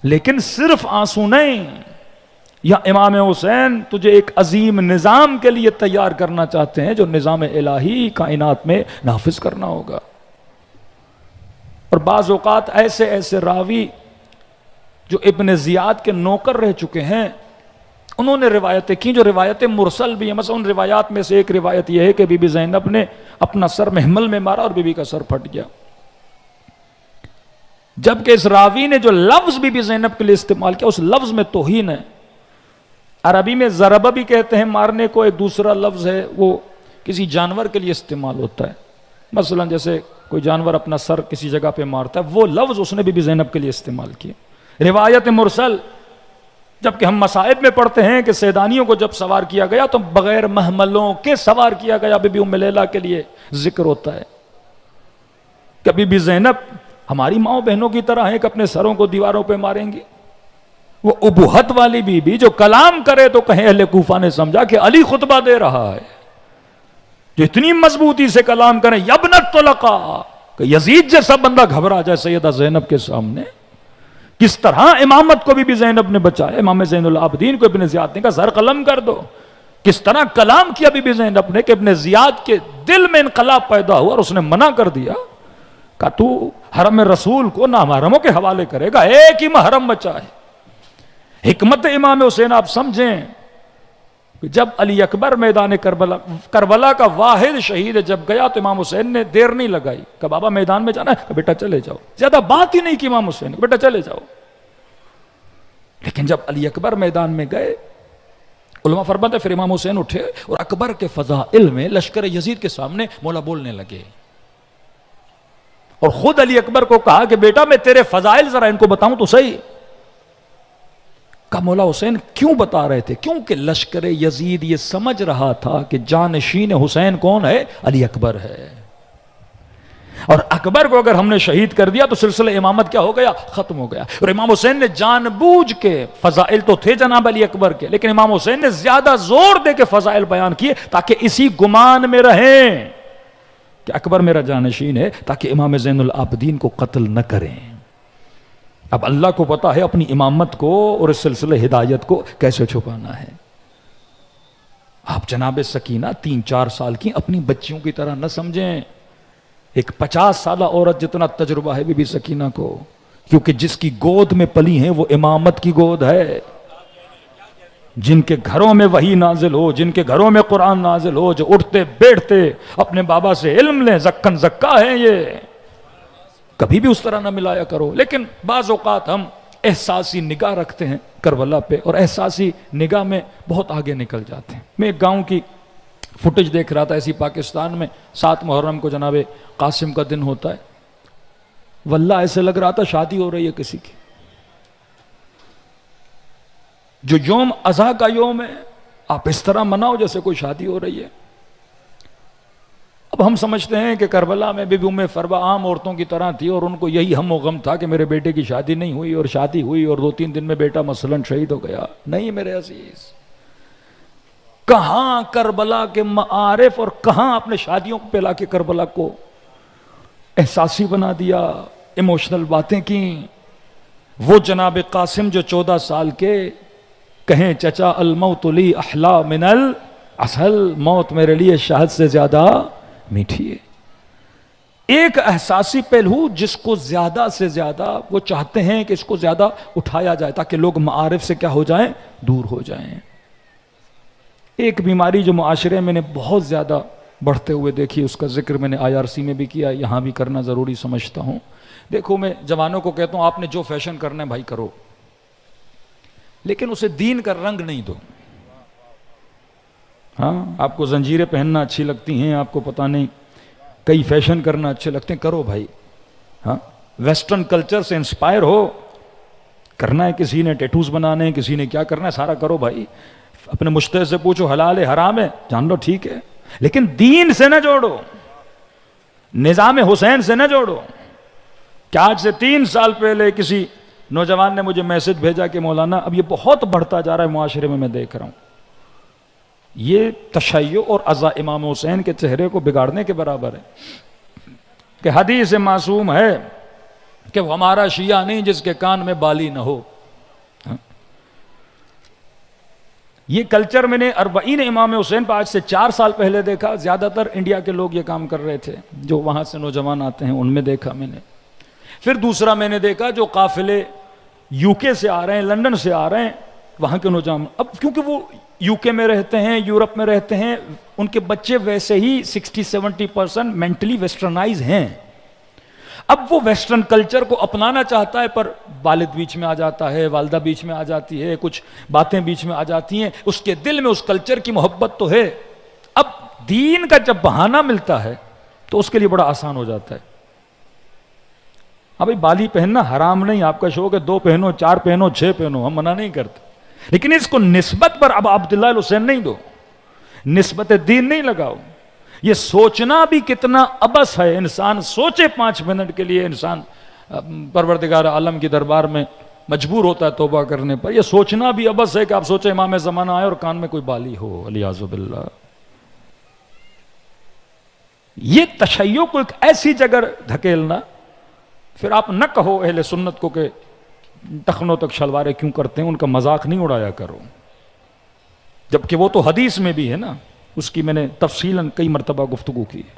لیکن صرف آنسو نہیں، یا امام حسین تجھے ایک عظیم نظام کے لیے تیار کرنا چاہتے ہیں جو نظام الہی کائنات میں نافذ کرنا ہوگا. اور بعض اوقات ایسے ایسے راوی جو ابن زیاد کے نوکر رہ چکے ہیں انہوں نے روایتیں کی جو روایتیں مرسل بھی ہیں. مثلا ان روایات میں سے ایک روایت یہ ہے کہ بی بی زینب نے اپنا سر محمل میں مارا اور بی بی کا سر پھٹ گیا، جبکہ اس راوی نے جو لفظ بی بی زینب کے لیے استعمال کیا اس لفظ میں توہین ہے. عربی میں ضربہ بھی کہتے ہیں مارنے کو، ایک دوسرا لفظ ہے وہ کسی جانور کے لیے استعمال ہوتا ہے. مثلا جیسے کوئی جانور اپنا سر کسی جگہ پہ مارتا ہے، وہ لفظ اس نے بی بی زینب کے لیے استعمال کیا. روایت مرسل، جبکہ ہم مصائب میں پڑھتے ہیں کہ سیدانیوں کو جب سوار کیا گیا تو بغیر محملوں کے سوار کیا گیا. بی بی ام لیلہ کے لیے ذکر ہوتا ہے کہ بی بی زینب ہماری ماؤں بہنوں کی طرح ہیں کہ اپنے سروں کو دیواروں پہ ماریں گی. وہ ابہت والی بی بی جو کلام کرے تو کہیں اہل کوفہ نے سمجھا کہ علی خطبہ دے رہا ہے، جو اتنی مضبوطی سے کلام کریں یبنت طلقا کہ یزید جیسا بندہ گھبرا جائے سیدہ زینب کے سامنے. کس طرح امامت کو بھی زینب نے بچایا. امام زین العابدین کو ابن زیاد نے کہا زر قلم کر دو. کس طرح کلام کیا بی بی زینب نے کہ ابن زیاد کے دل میں انقلاب پیدا ہوا اور اس نے منع کر دیا کہ تو حرم رسول کو نامحرموں کے حوالے کرے گا، ایک ہی محرم بچا ہے. حکمت امام حسین آپ سمجھیں کہ جب علی اکبر میدان کربلا کا واحد شہید جب گیا تو امام حسین نے دیر نہیں لگائی کہ بابا میدان میں جانا ہے، کہ بیٹا چلے جاؤ. زیادہ بات ہی نہیں کی امام حسین، بیٹا چلے جاؤ. لیکن جب علی اکبر میدان میں گئے علماء فرماتے ہیں پھر امام حسین اٹھے اور اکبر کے فضائل میں لشکر یزید کے سامنے مولا بولنے لگے اور خود علی اکبر کو کہا کہ بیٹا میں تیرے فضائل ذرا ان کو بتاؤں تو صحیح. مولا حسین کیوں بتا رہے تھے؟ کیونکہ لشکر یزید یہ سمجھ رہا تھا کہ جانشین حسین کون ہے؟ علی اکبر ہے، اور اکبر کو اگر ہم نے شہید کر دیا تو سلسلہ امامت کیا ہو گیا؟ ختم ہو گیا. اور امام حسین نے جان بوجھ کے، فضائل تو تھے جناب علی اکبر کے، لیکن امام حسین نے زیادہ زور دے کے فضائل بیان کیے تاکہ اسی گمان میں رہیں کہ اکبر میرا جانشین ہے، تاکہ امام زین العابدین کو قتل نہ کریں. اب اللہ کو پتا ہے اپنی امامت کو اور اس سلسلے ہدایت کو کیسے چھپانا ہے. آپ جناب سکینہ 3-4 سال کی اپنی بچیوں کی طرح نہ سمجھیں. ایک 50 سالہ عورت جتنا تجربہ ہے بی بی سکینہ کو، کیونکہ جس کی گود میں پلی ہیں وہ امامت کی گود ہے. جن کے گھروں میں وحی نازل ہو، جن کے گھروں میں قرآن نازل ہو، جو اٹھتے بیٹھتے اپنے بابا سے علم لیں، زکن زکا ہیں یہ. کبھی بھی اس طرح نہ ملایا کرو. لیکن بعض اوقات ہم احساسی نگاہ رکھتے ہیں کربلا پہ اور احساسی نگاہ میں بہت آگے نکل جاتے ہیں. میں ایک گاؤں کی فوٹیج دیکھ رہا تھا، ایسی پاکستان میں 7 محرم کو جناب قاسم کا دن ہوتا ہے. واللہ ایسے لگ رہا تھا شادی ہو رہی ہے کسی کی. جو یوم اضحیٰ کا یوم ہے آپ اس طرح مناؤ جیسے کوئی شادی ہو رہی ہے. اب ہم سمجھتے ہیں کہ کربلا میں بی بی ام فروا عام عورتوں کی طرح تھی اور ان کو یہی ہم و غم تھا کہ میرے بیٹے کی شادی نہیں ہوئی، اور شادی ہوئی اور 2-3 دن میں بیٹا مثلا شہید ہو گیا. نہیں میرے عزیز، کہاں کربلا کے معارف اور کہاں اپنے شادیوں پہ لا کے کربلا کو احساسی بنا دیا، ایموشنل باتیں کی. وہ جناب قاسم جو 14 سال کے کہیں چچا الموت لی احلا من العسل، موت میرے لیے شہد سے زیادہ میٹھی ہے. ایک احساسی پہلو جس کو زیادہ سے زیادہ وہ چاہتے ہیں کہ اس کو زیادہ اٹھایا جائے تاکہ لوگ معارف سے کیا ہو جائیں؟ دور ہو جائیں. ایک بیماری جو معاشرے میں نے بہت زیادہ بڑھتے ہوئے دیکھی، اس کا ذکر میں نے IRC میں بھی کیا، یہاں بھی کرنا ضروری سمجھتا ہوں. دیکھو میں جوانوں کو کہتا ہوں آپ نے جو فیشن کرنا ہے بھائی کرو، لیکن اسے دین کا رنگ نہیں دو. ہاں آپ کو زنجیریں پہننا اچھی لگتی ہیں، آپ کو پتہ نہیں کئی فیشن کرنا اچھے لگتے ہیں، کرو بھائی. ہاں ویسٹرن کلچر سے انسپائر ہو، کرنا ہے کسی نے ٹیٹوز بنانے ہیں، کسی نے کیا کرنا ہے، سارا کرو بھائی. اپنے مجتہد سے پوچھو حلال ہے حرام ہے، جان لو ٹھیک ہے، لیکن دین سے نہ جوڑو، نظام حسین سے نہ جوڑو. کہ آج سے 3 سال پہلے کسی نوجوان نے مجھے میسج بھیجا کہ مولانا اب یہ بہت بڑھتا جا رہا ہے معاشرے میں دیکھ رہا ہوں، یہ تشیع اور عزا امام حسین کے چہرے کو بگاڑنے کے برابر ہے. کہ حدیث معصوم ہے کہ وہ ہمارا شیعہ نہیں جس کے کان میں بالی نہ ہو. یہ کلچر میں نے 40 امام حسین پہ آج سے 4 سال پہلے دیکھا. زیادہ تر انڈیا کے لوگ یہ کام کر رہے تھے, جو وہاں سے نوجوان آتے ہیں ان میں دیکھا میں نے. پھر دوسرا میں نے دیکھا جو قافلے یو کے سے آ رہے ہیں, لندن سے آ رہے ہیں, وہاں کے نوجوان, اب کیونکہ وہ یو کے میں رہتے ہیں, یورپ میں رہتے ہیں, ان کے بچے ویسے ہی 60-70% مینٹلی ویسٹرنائز ہیں. اب وہ ویسٹرن کلچر کو اپنانا چاہتا ہے, پر والد بیچ میں آ جاتا ہے, والدہ بیچ میں آ جاتی ہے, کچھ باتیں بیچ میں آ جاتی ہیں, اس کے دل میں اس کلچر کی محبت تو ہے. اب دین کا جب بہانہ ملتا ہے تو اس کے لیے بڑا آسان ہو جاتا ہے. اب بالی پہننا حرام نہیں, آپ کا شوق ہے 2 پہنو, 4 پہنو, 6 پہنو, ہم منع نہیں کرتے, لیکن اس کو نسبت پر اب عبداللہ الحسین نہیں دو, نسبت دین نہیں لگاؤ. یہ سوچنا بھی کتنا عبث ہے. انسان سوچے 5 منٹ کے لیے, انسان پروردگار عالم کی دربار میں مجبور ہوتا ہے توبہ کرنے پر. یہ سوچنا بھی عبث ہے کہ آپ سوچیں امام زمانہ آئے اور کان میں کوئی بالی ہو, علیاذ باللہ. یہ تشیع کو ایک ایسی جگہ دھکیلنا. پھر آپ نہ کہو اہل سنت کو کہ ٹخنوں تک شلواریں کیوں کرتے ہیں, ان کا مذاق نہیں اڑایا کرو, جبکہ وہ تو حدیث میں بھی ہے نا, اس کی میں نے تفصیلاً کئی مرتبہ گفتگو کی ہے.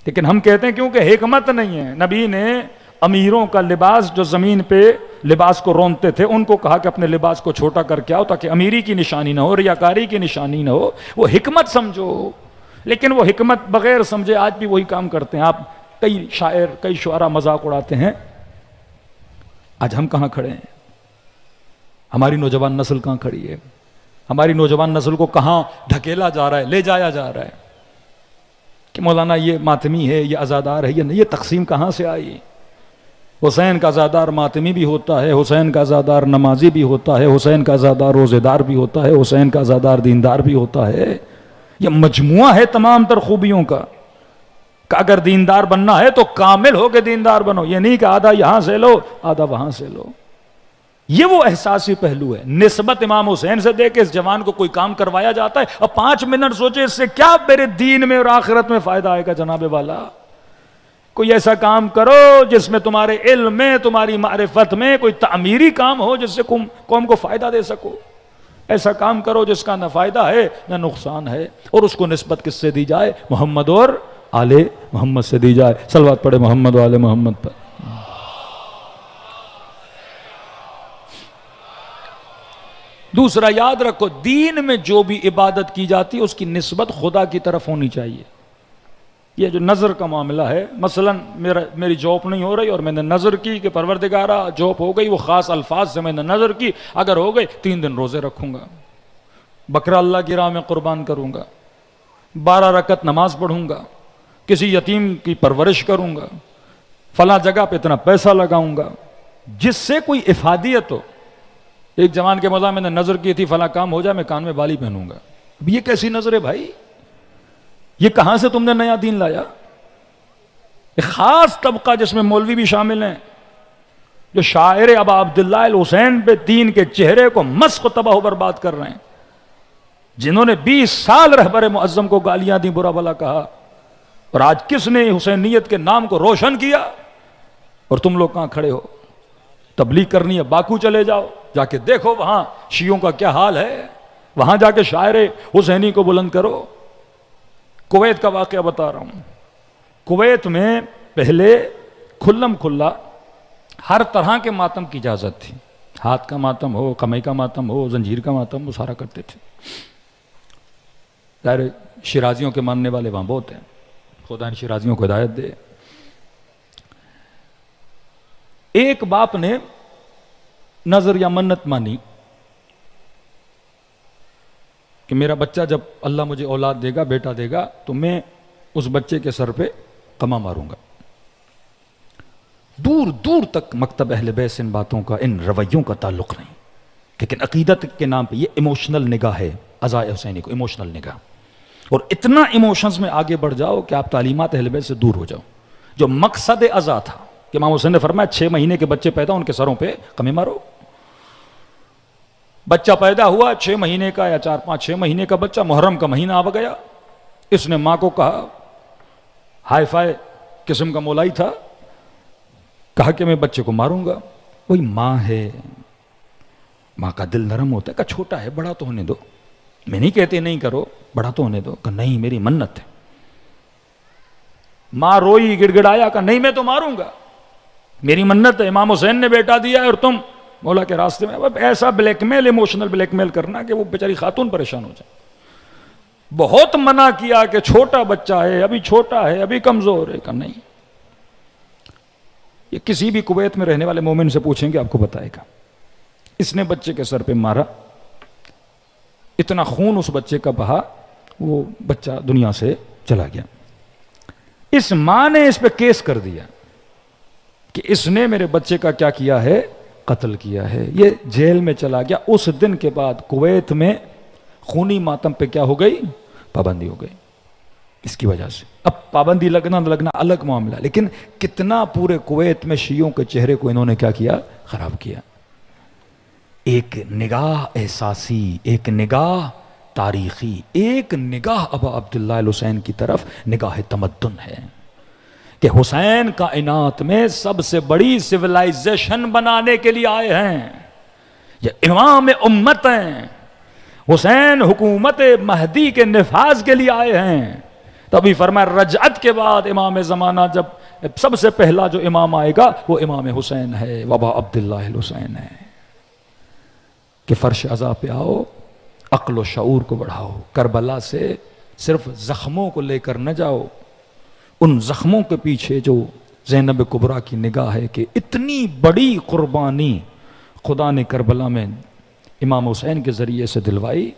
لیکن ہم کہتے ہیں کیونکہ حکمت نہیں ہے. نبی نے امیروں کا لباس جو زمین پہ لباس کو رونتے تھے ان کو کہا کہ اپنے لباس کو چھوٹا کر کے آؤ تاکہ امیری کی نشانی نہ ہو, ریاکاری کی نشانی نہ ہو. وہ حکمت سمجھو, لیکن وہ حکمت بغیر سمجھے آج بھی وہی کام کرتے ہیں. آپ کئی شاعر, کئی شعراء مذاق اڑاتے ہیں. آج ہم کہاں کھڑے ہیں؟ ہماری نوجوان نسل کہاں کھڑی ہے؟ ہماری نوجوان نسل کو کہاں دھکیلا جا رہا ہے, لے جایا جا رہا ہے کہ مولانا یہ ماتمی ہے, یہ عزادار ہے. یہ تقسیم کہاں سے آئی؟ حسین کا عزادار ماتمی بھی ہوتا ہے, حسین کا عزادار نمازی بھی ہوتا ہے, حسین کا عزادار روزے دار بھی ہوتا ہے, حسین کا عزادار دیندار بھی ہوتا ہے. یہ مجموعہ ہے تمام تر خوبیوں کا, کہ اگر دیندار بننا ہے تو کامل ہو کے دیندار بنو. یہ نہیں کہ آدھا یہاں سے لو آدھا وہاں سے لو. یہ وہ احساسی پہلو ہے. نسبت امام حسین سے دے کے اس جوان کو کوئی کام کروایا جاتا ہے. اب 5 منٹ سوچے اس سے کیا میرے دین میں اور آخرت میں فائدہ آئے گا جناب والا. کوئی ایسا کام کرو جس میں تمہارے علم میں, تمہاری معرفت میں کوئی تعمیری کام ہو جس سے قوم کو فائدہ دے سکو. ایسا کام کرو جس کا نہ فائدہ ہے نہ نقصان ہے. اور اس کو نسبت کس سے دی جائے؟ محمد اور آل محمد سے دی جائے. صلوات پڑھے محمد و آل محمد پر. دوسرا یاد رکھو, دین میں جو بھی عبادت کی جاتی ہے اس کی نسبت خدا کی طرف ہونی چاہیے. یہ جو نظر کا معاملہ ہے, مثلا میری جاب نہیں ہو رہی اور میں نے نظر کی کہ پروردگارہ جاب ہو گئی, وہ خاص الفاظ سے میں نے نظر کی, اگر ہو گئی 3 دن روزے رکھوں گا, بکرا اللہ کی راہ میں قربان کروں گا, 12 رکعت نماز پڑھوں گا, کسی یتیم کی پرورش کروں گا, فلاں جگہ پہ اتنا پیسہ لگاؤں گا, جس سے کوئی افادیت ہو. ایک جوان کے مزاح میں نے نظر کی تھی فلاں کام ہو جائے میں کان میں بالی پہنوں گا. اب یہ کیسی نظر ہے بھائی؟ یہ کہاں سے تم نے نیا دین لایا؟ ایک خاص طبقہ جس میں مولوی بھی شامل ہیں, جو شاعر ابا عبداللہ الحسین پہ دین کے چہرے کو مسخ و تباہ و برباد کر رہے ہیں, جنہوں نے 20 سال رہبر معظم کو گالیاں دی, برا بھلا کہا, اور آج کس نے حسینیت کے نام کو روشن کیا؟ اور تم لوگ کہاں کھڑے ہو؟ تبلیغ کرنی ہے باکو چلے جاؤ, جا کے دیکھو وہاں شیعوں کا کیا حال ہے, وہاں جا کے شاعر حسینی کو بلند کرو. کویت کا واقعہ بتا رہا ہوں. کویت میں پہلے کھلم کھلا ہر طرح کے ماتم کی اجازت تھی. ہاتھ کا ماتم ہو, قمع کا ماتم ہو, زنجیر کا ماتم, وہ سارا کرتے تھے. ظاہر شیرازیوں کے ماننے والے وہاں بہت ہیں, خدا ان شیرازیوں کو ہدایت دے. ایک باپ نے نظر یا منت مانی کہ میرا بچہ جب اللہ مجھے اولاد دے گا, بیٹا دے گا, تو میں اس بچے کے سر پہ قمع ماروں گا. دور دور تک مکتب اہل بیت سے ان باتوں کا, ان رویوں کا تعلق نہیں, لیکن عقیدت کے نام پہ یہ ایموشنل نگاہ ہے. عزا حسینی کو ایموشنل نگاہ, اور اتنا ایموشنز میں آگے بڑھ جاؤ کہ آپ تعلیمات اہل بیت سے دور ہو جاؤ. جو مقصد عزا تھا کہ امام حسین نے فرمایا 6 مہینے کے بچے پیدا, ان کے سروں پہ قمع مارو. بچہ پیدا ہوا 6 مہینے کا یا 4-5-6 مہینے کا بچہ, محرم کا مہینہ آ گیا. اس نے ماں کو کہا, ہائی فائی قسم کا مولائی تھا, کہا کہ میں بچے کو ماروں گا. وہی ماں ہے, ماں کا دل نرم ہوتا ہے، کہا چھوٹا ہے بڑا تو ہونے دو، میں نہیں کہتے نہیں کرو، بڑا تو ہونے دو، کہا نہیں میری منت ہے۔ ماں روئی گڑ گڑایا، کہا نہیں میں تو ماروں گا، میری منت ہے، امام حسین نے بیٹا دیا ہے اور تم مولا کے راستے میں۔ ایسا بلیک میل، ایموشنل بلیک میل کرنا کہ وہ بیچاری خاتون پریشان ہو جائے۔ بہت منع کیا کہ چھوٹا بچہ ہے، ابھی چھوٹا ہے، ابھی کمزور ہے، کہا نہیں۔ یہ کسی بھی کویت میں رہنے والے مومن سے پوچھیں گے آپ کو بتائے گا۔ اس نے بچے کے سر پہ مارا، اتنا خون اس بچے کا بہا، وہ بچہ دنیا سے چلا گیا۔ اس ماں نے اس پہ کیس کر دیا کہ اس نے میرے بچے کا کیا کیا ہے، قتل کیا ہے۔ یہ جیل میں چلا گیا۔ اس دن کے بعد کویت میں خونی ماتم پہ کیا ہو گئی، پابندی ہو گئی اس کی وجہ سے۔ اب پابندی لگنا نہ لگنا الگ معاملہ، لیکن کتنا پورے کویت میں شیعوں کے چہرے کو انہوں نے کیا کیا، خراب کیا۔ ایک نگاہ احساسی، ایک نگاہ تاریخی، ایک نگاہ ابا عبداللہ الحسین کی طرف نگاہ تمدن ہے کہ حسین کائنات میں سب سے بڑی سویلائزیشن بنانے کے لیے آئے ہیں، یہ امام امت ہیں۔ حسین حکومت مہدی کے نفاذ کے لیے آئے ہیں۔ تبھی فرمایا رجعت کے بعد امام زمانہ جب سب سے پہلا جو امام آئے گا وہ امام حسین ہے، ابا عبداللہ الحسین ہے، کہ فرش عزا پہ آؤ، عقل و شعور کو بڑھاؤ، کربلا سے صرف زخموں کو لے کر نہ جاؤ، ان زخموں کے پیچھے جو زینب کبریٰ کی نگاہ ہے کہ اتنی بڑی قربانی خدا نے کربلا میں امام حسین کے ذریعے سے دلوائی،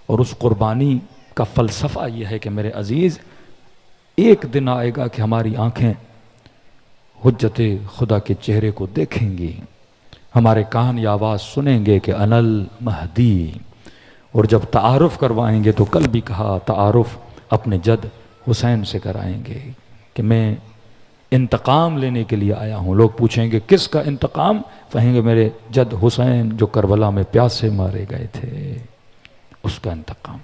اور اس قربانی کا فلسفہ یہ ہے کہ میرے عزیز ایک دن آئے گا کہ ہماری آنکھیں حجت خدا کے چہرے کو دیکھیں گی، ہمارے کان یہ آواز سنیں گے کہ انل مہدی، اور جب تعارف کروائیں گے تو کل بھی کہا تعارف اپنے جد حسین سے کرائیں گے کہ میں انتقام لینے کے لیے آیا ہوں۔ لوگ پوچھیں گے کس کا انتقام؟ کہیں گے میرے جد حسین جو کربلا میں پیاس سے مارے گئے تھے، اس کا انتقام۔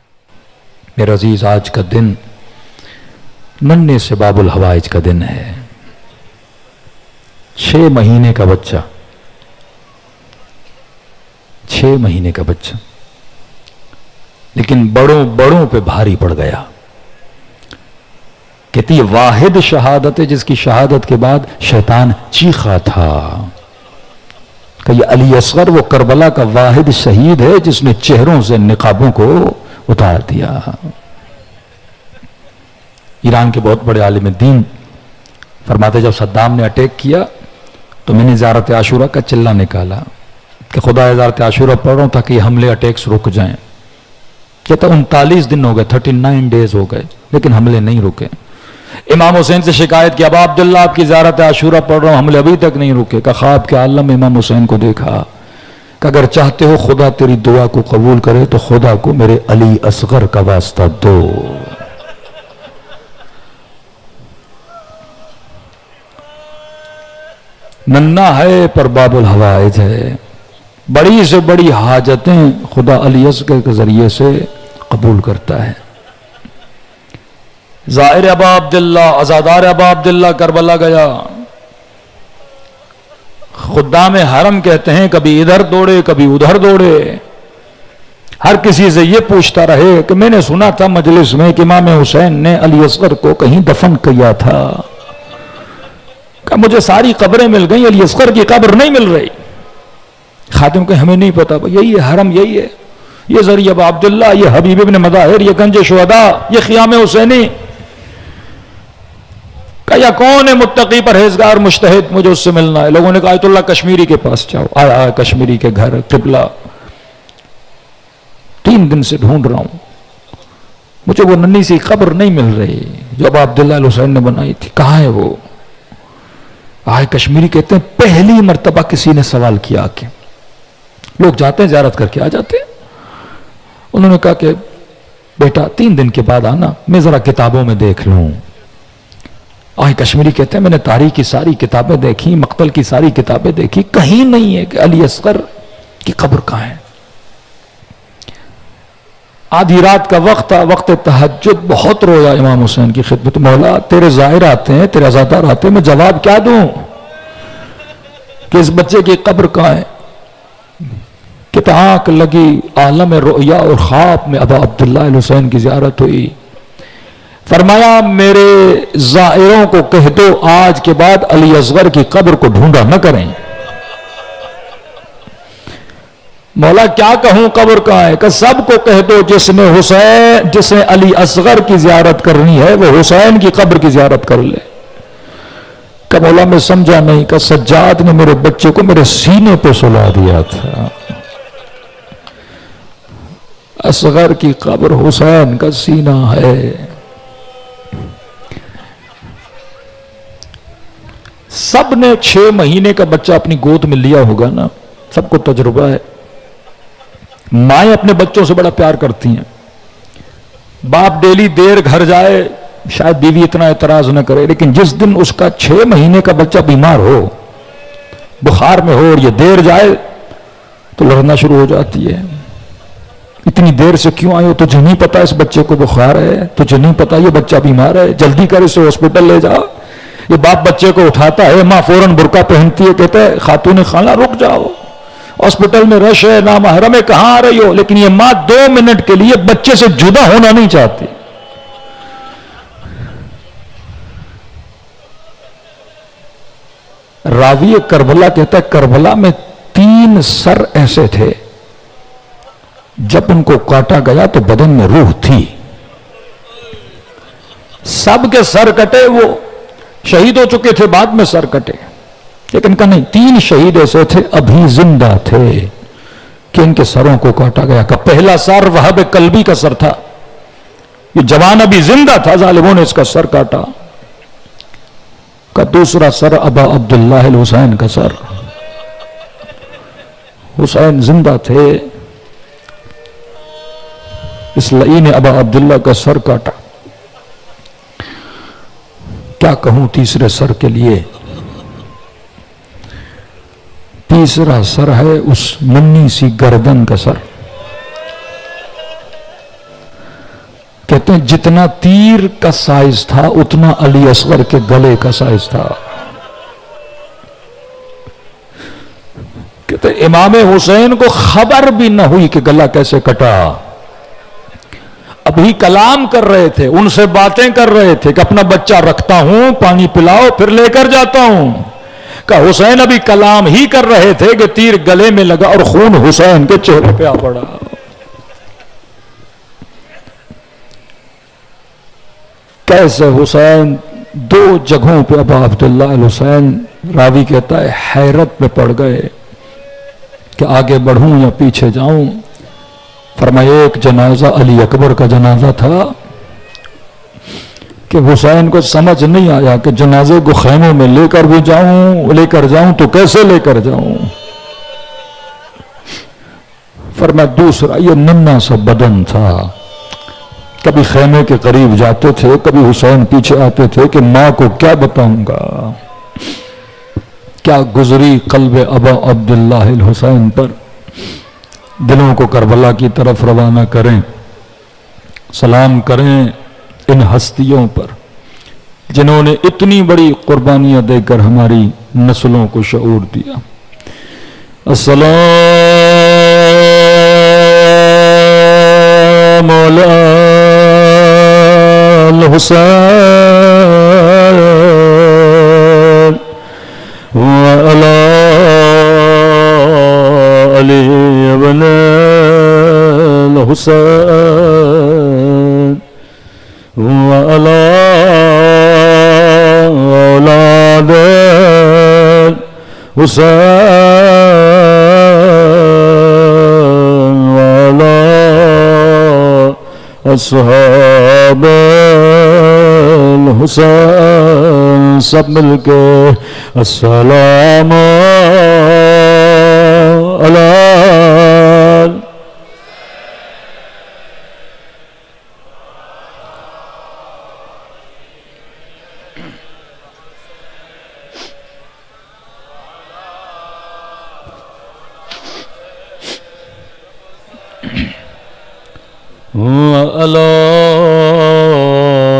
میرے عزیز آج کا دن ننھے سے باب الحوائج کا دن ہے۔ 6 مہینے کا بچہ، 6 مہینے کا بچہ، لیکن بڑوں پہ بھاری پڑ گیا۔ کہتی ہے واحد شہادت ہے جس کی شہادت کے بعد شیطان چیخا تھا کہ یہ علی اصغر وہ کربلا کا واحد شہید ہے جس نے چہروں سے نقابوں کو اتار دیا۔ ایران کے بہت بڑے عالم دین فرماتے جب صدام نے اٹیک کیا تو میں نے زیارت عاشورہ کا چلہ نکالا کہ خدا زیارت عاشورہ پڑھ رہا ہوں تاکہ یہ حملے اٹیکس رک جائیں۔ کہتا 39 دن ہو گئے، 39 ڈیز ہو گئے، لیکن حملے نہیں رکے۔ امام حسین سے شکایت کی ابا عبداللہ آپ کی زیارت عاشورہ پڑھ رہا ہوں، حملے ابھی تک نہیں رکے۔ کہ خواب کے عالم میں امام حسین کو دیکھا کہ اگر چاہتے ہو خدا تیری دعا کو قبول کرے تو خدا کو میرے علی اصغر کا واسطہ دو۔ ننھا ہے پر باب الحوائج ہے، بڑی سے بڑی حاجتیں خدا علی اصغر کے ذریعے سے قبول کرتا ہے۔ زائر ابا عبداللہ، عزادار ابا عبداللہ کربلا گیا۔ خدام حرم کہتے ہیں کبھی ادھر دوڑے کبھی ادھر دوڑے، ہر کسی سے یہ پوچھتا رہے کہ میں نے سنا تھا مجلس میں کہ امام حسین نے علی اصغر کو کہیں دفن کیا تھا، کہ مجھے ساری قبریں مل گئیں، علی اصغر کی قبر نہیں مل رہی۔ خادم کہ ہمیں نہیں پتا، یہی ہے حرم، یہی ہے، یہ ذریعہ ابا عبداللہ، یہ حبیب ابن مظاہر، یہ گنج شہداء، یہ خیام حسینی۔ یا کون ہے متقی پرہیزگار مجتہد، مجھے اس سے ملنا ہے۔ لوگوں نے کہا آیت اللہ کشمیری کے پاس جاؤ۔ آیا کشمیری کے گھر، قبلہ، 3 دن سے ڈھونڈ رہا ہوں، مجھے وہ ننھی سی قبر نہیں مل رہی جو ابا عبداللہ الحسین نے بنائی تھی، کہاں ہے وہ؟ آئے کشمیری کہتے ہیں پہلی مرتبہ کسی نے سوال کیا کہ لوگ جاتے ہیں زیارت کر کے آ جاتے ہیں۔ انہوں نے کہا کہ بیٹا 3 دن کے بعد آنا، میں ذرا کتابوں میں دیکھ لوں۔ آئے کشمیری کہتے ہیں میں نے تاریخ کی ساری کتابیں دیکھی، مقتل کی ساری کتابیں دیکھی، کہیں نہیں ہے کہ علی اصغر کی قبر کہاں ہے۔ آدھی رات کا وقت تھا، وقت تہجد، بہت رویا امام حسین کی خدمت، مولا تیرے زائر آتے ہیں، تیرے عزادار آتے ہیں، میں جواب کیا دوں کہ اس بچے کی قبر کہاں ہے؟ کہ آنکھ لگی عالم رؤیا اور خواب میں ابا عبداللہ الحسین کی زیارت ہوئی. فرمایا میرے زائروں کو کہہ دو آج کے بعد علی اصغر کی قبر کو ڈھونڈا نہ کریں. مولا کیا کہوں قبر کہاں ہے؟ کہ سب کو کہہ دو جس نے علی اصغر کی زیارت کرنی ہے وہ حسین کی قبر کی زیارت کر لے. کہ مولا میں سمجھا نہیں کہ سجاد نے میرے بچے کو میرے سینے پہ سلا دیا تھا. اصغر کی قبر حسین کا سینہ ہے. سب نے 6 مہینے کا بچہ اپنی گود میں لیا ہوگا نا, سب کو تجربہ ہے. مائیں اپنے بچوں سے بڑا پیار کرتی ہیں. باپ ڈیلی دیر گھر جائے شاید بیوی اتنا اعتراض نہ کرے, لیکن جس دن اس کا 6 مہینے کا بچہ بیمار ہو, بخار میں ہو اور یہ دیر جائے تو لڑنا شروع ہو جاتی ہے. اتنی دیر سے کیوں آئے ہو؟ تجھے نہیں پتا اس بچے کو بخار ہے؟ تجھے نہیں پتا یہ بچہ بیمار ہے؟ جلدی کر اسے ہاسپٹل لے جا. یہ باپ بچے کو اٹھاتا ہے, ماں فوراً برقع پہنتی ہے, کہتا ہے خاتون خانہ رک جاؤ, ہاسپٹل میں رش ہے, نامحرم ہے, کہاں آ رہی ہو؟ لیکن یہ ماں 2 منٹ کے لیے بچے سے جدا ہونا نہیں چاہتی. راوی کربلا کہتا ہے کربلا میں 3 سر ایسے تھے, جب ان کو کاٹا گیا تو بدن میں روح تھی. سب کے سر کٹے, وہ شہید ہو چکے تھے, بعد میں سر کٹے, لیکن کہ نہیں 3 شہید ایسے تھے ابھی زندہ تھے کہ ان کے سروں کو کاٹا گیا. کہ پہلا سر وہاب کلبی کا سر تھا, یہ جوان ابھی زندہ تھا, ظالموں نے اس کا سر کاٹا. کا دوسرا سر ابا عبداللہ الحسین کا سر, حسین زندہ تھے, اس لئی نے ابا عبداللہ کا سر کاٹا. کیا کہوں تیسرے سر کے لیے؟ تیسرا سر ہے اس ننھی سی گردن کا سر. کہتے ہیں جتنا تیر کا سائز تھا اتنا علی اصغر کے گلے کا سائز تھا. کہتے ہیں امام حسین کو خبر بھی نہ ہوئی کہ گلا کیسے کٹا. ابھی کلام کر رہے تھے, ان سے باتیں کر رہے تھے کہ اپنا بچہ رکھتا ہوں, پانی پلاؤ, پھر لے کر جاتا ہوں. کہ حسین ابھی کلام ہی کر رہے تھے کہ تیر گلے میں لگا اور خون حسین کے چہرے پہ آ پڑا. کیسے حسین 2 جگہوں پہ ابا عبداللہ الحسین, راوی کہتا ہے حیرت میں پڑ گئے کہ آگے بڑھوں یا پیچھے جاؤں. فرمایا ایک جنازہ علی اکبر کا جنازہ تھا کہ حسین کو سمجھ نہیں آیا کہ جنازے کو خیموں میں لے کر جاؤں تو کیسے لے کر جاؤں. فرمایا دوسرا یہ ننھا سا بدن تھا, کبھی خیمے کے قریب جاتے تھے, کبھی حسین پیچھے آتے تھے کہ ماں کو کیا بتاؤں گا. کیا گزری قلب ابا عبداللہ الحسین پر. دلوں کو کربلا کی طرف روانہ کریں, سلام کریں ان ہستیوں پر جنہوں نے اتنی بڑی قربانیاں دے کر ہماری نسلوں کو شعور دیا. السلام علی الحسین وعلی علی ابن الحسین وعلی اولاد حسین وعلی اصحاب الحسین. سب مل کے السلام علی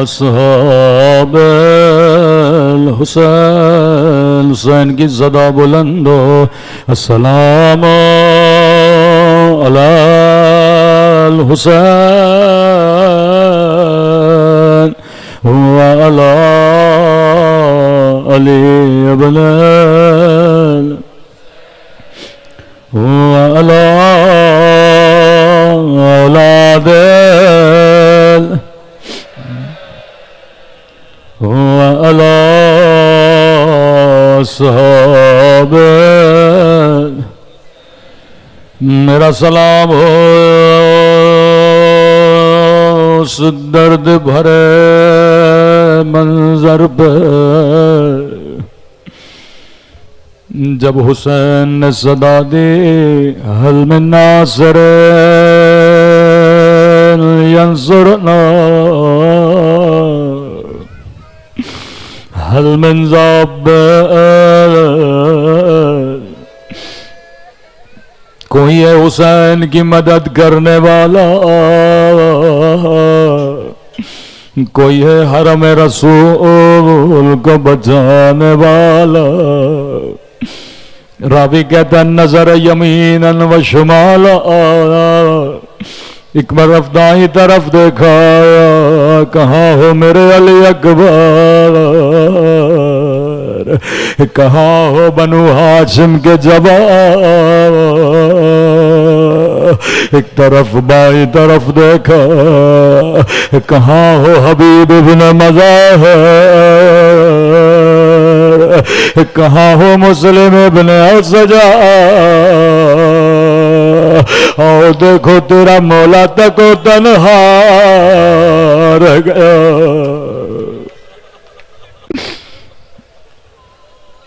اصحاب الحسین. حسین کی صدا بلند ہو. السلام وعلى الحسين وعلى علي بن وعلى أولاد وعلى أصحاب میرا سلام ہو اس درد بھرے منظر پہ جب حسین نے صدا دی حل من ناصر ینصرنا حل من ذاب کوئی ہے حسین کی مدد کرنے والا کوئی ہے حرم رسول کو بچانے والا راوی کہتا نظر یمینا و شمالا ایک مرف دائیں طرف دیکھا کہاں ہو میرے علی اکبر کہاں ہو بنو ہاشم کے جوان ایک طرف بائیں طرف دیکھا کہاں ہو حبیب ابن مظاہر کہاں ہو مسلم ابن السجا آؤ دیکھو تیرا مولا تک و تنہا رہ گیا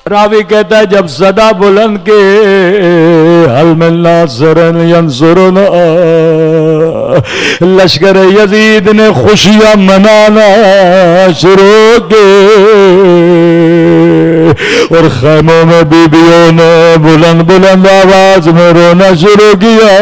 راوی کہتا ہے جب صدا بلند کے حل من ناصر ینصرنا لشکر یزید نے خوشیاں منانا شروع کی اور خیموں میں بیویوں نے بلند بلند آواز میں رونا شروع کیا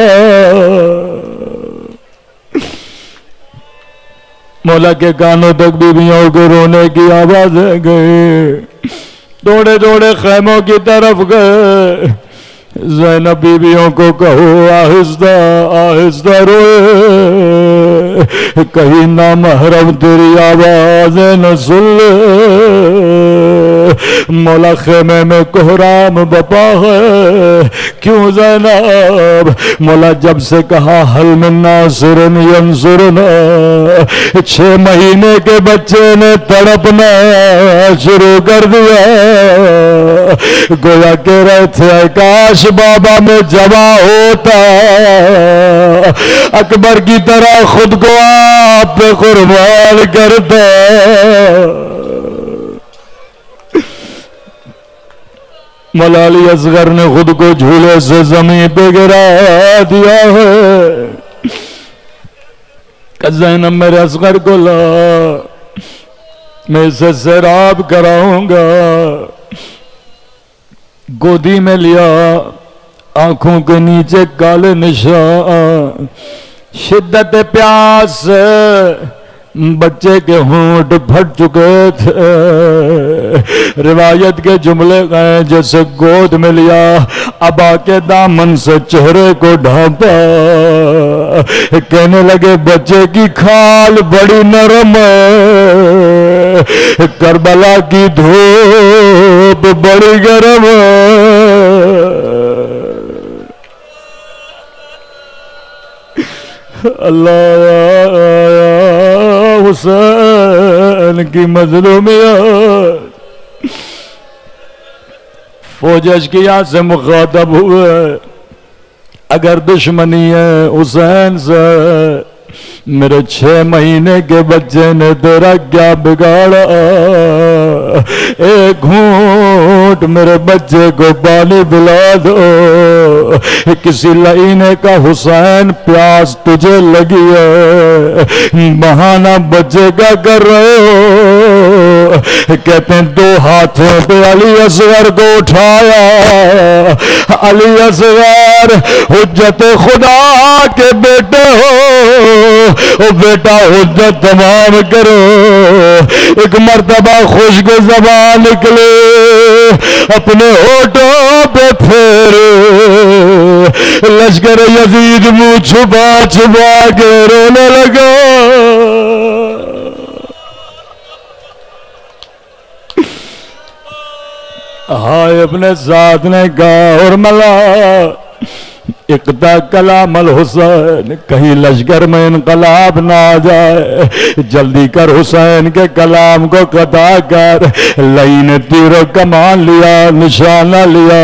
مولا کے کانوں تک بیویوں کے رونے کی آوازیں گئی دوڑے دوڑے خیموں کی طرف گئے زینب بیویوں کو کہو آہستہ آہستہ روئے کہیں نہ محرم تیری آوازیں نہ سن لے مولا خیمے میں کوہرام بپا ہے کیوں زینب مولا جب سے کہا حل من ناصر ینصرنا 6 مہینے کے بچے نے تڑپنا شروع کر دیا گویا کہہ رہے تھے کاش بابا میں جمع ہوتا اکبر کی طرح خود کو آپ پہ قربان کرتا مولا علی اصغر نے خود کو جھولے سے زمین پہ گرا دیا ہے کہ زینب میرے اصغر کو لا میں اسے سیراب کراؤں گا گودی میں لیا آنکھوں کے نیچے کالے نشان شدت پیاس سے بچے کے ہونٹ پھٹ چکے تھے روایت کے جملے گئے جیسے گود میں لیا ابا کے دامن سے چہرے کو ڈھانپا کہنے لگے بچے کی کھال بڑی نرم ہے کربلا کی دھوپ بڑی گرم ہے اللہ حسین کی مظلومیت فوج اشقیاء سے مخاطب ہوئے اگر دشمنی ہے حسین سے میرے 6 مہینے کے بچے نے تیرا کیا بگاڑا ایک گھونٹ میرے بچے کو پانی پلا دو کسی لعینے کا حسین پیاس تجھے لگی ہے بہانہ بچے کا کر رہے ہو کہتے ہیں 2 ہاتھوں پہ علی اصغر کو اٹھایا علی اصغر حجت خدا کے بیٹے ہو او بیٹا حجت تمام کرو ایک مرتبہ خشک زبان نکلے اپنے ہونٹوں پہ تو پھر لشکر یزید منہ چھپا چھپا کے رونے لگا. ہائے اپنے ساتھ نے کہا اور ملا اقدا کلام الحسین، کہیں لشکر میں انقلاب نہ آ جائے، جلدی کر حسین کے کلام کو قطع کر. لئی نے تیر و کمان لیا، نشانہ لیا،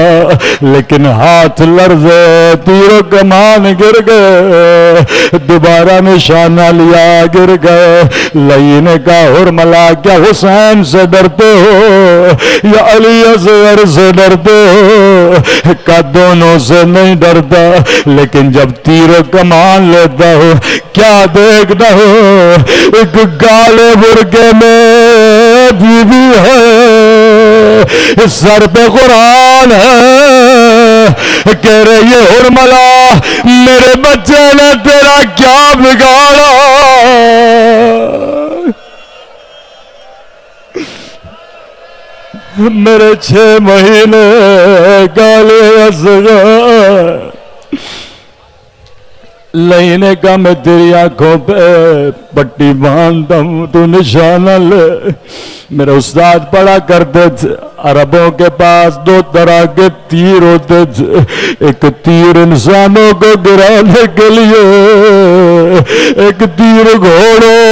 لیکن ہاتھ لرزے، تیر و کمان گر گئے، دوبارہ نشانہ لیا، گر گئے. لئی نے کہا حرملا کیا حسین سے ڈرتے ہو یا علی اصغر سے ڈرتے ہو؟ کا دونوں سے نہیں ڈرتا، لیکن جب تیر و کمان لیتا ہو کیا دیکھتا ہو؟ ایک کالے برقعے میں بیوی ہے، سر پہ قرآن ہے، کہہ رہی ہے حرملا میرے بچے نے تیرا کیا بگاڑا؟ میرے 6 مہینے کالے اصغر. لئی نے کہا میں تیری آنکھوں پہ پٹی باندھتا ہوں، تو نشانہ لے. میرے استاد پڑھا کرتے تھے عربوں کے پاس 2 طرح کے تیر ہوتے تھے، ایک تیر انسانوں کو گرانے کے لیے، ایک تیر گھوڑوں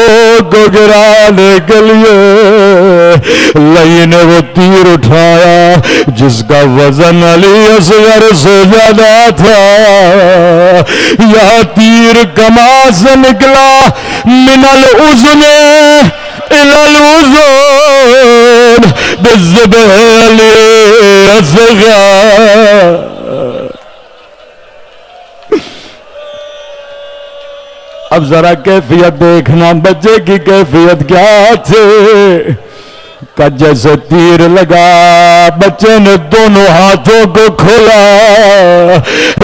کو گرانے کے لیے. لئی نے وہ تیر اٹھایا جس کا وزن علی اصغر سے زیادہ تھا. یہ تیر کما سے نکلا، من الاذن الى الاذن بالذبح علی اصغر. اب ذرا کیفیت دیکھنا بچے کی کیفیت کیا تھی کہ جیسے تیر لگا بچے نے دونوں ہاتھوں کو کھولا،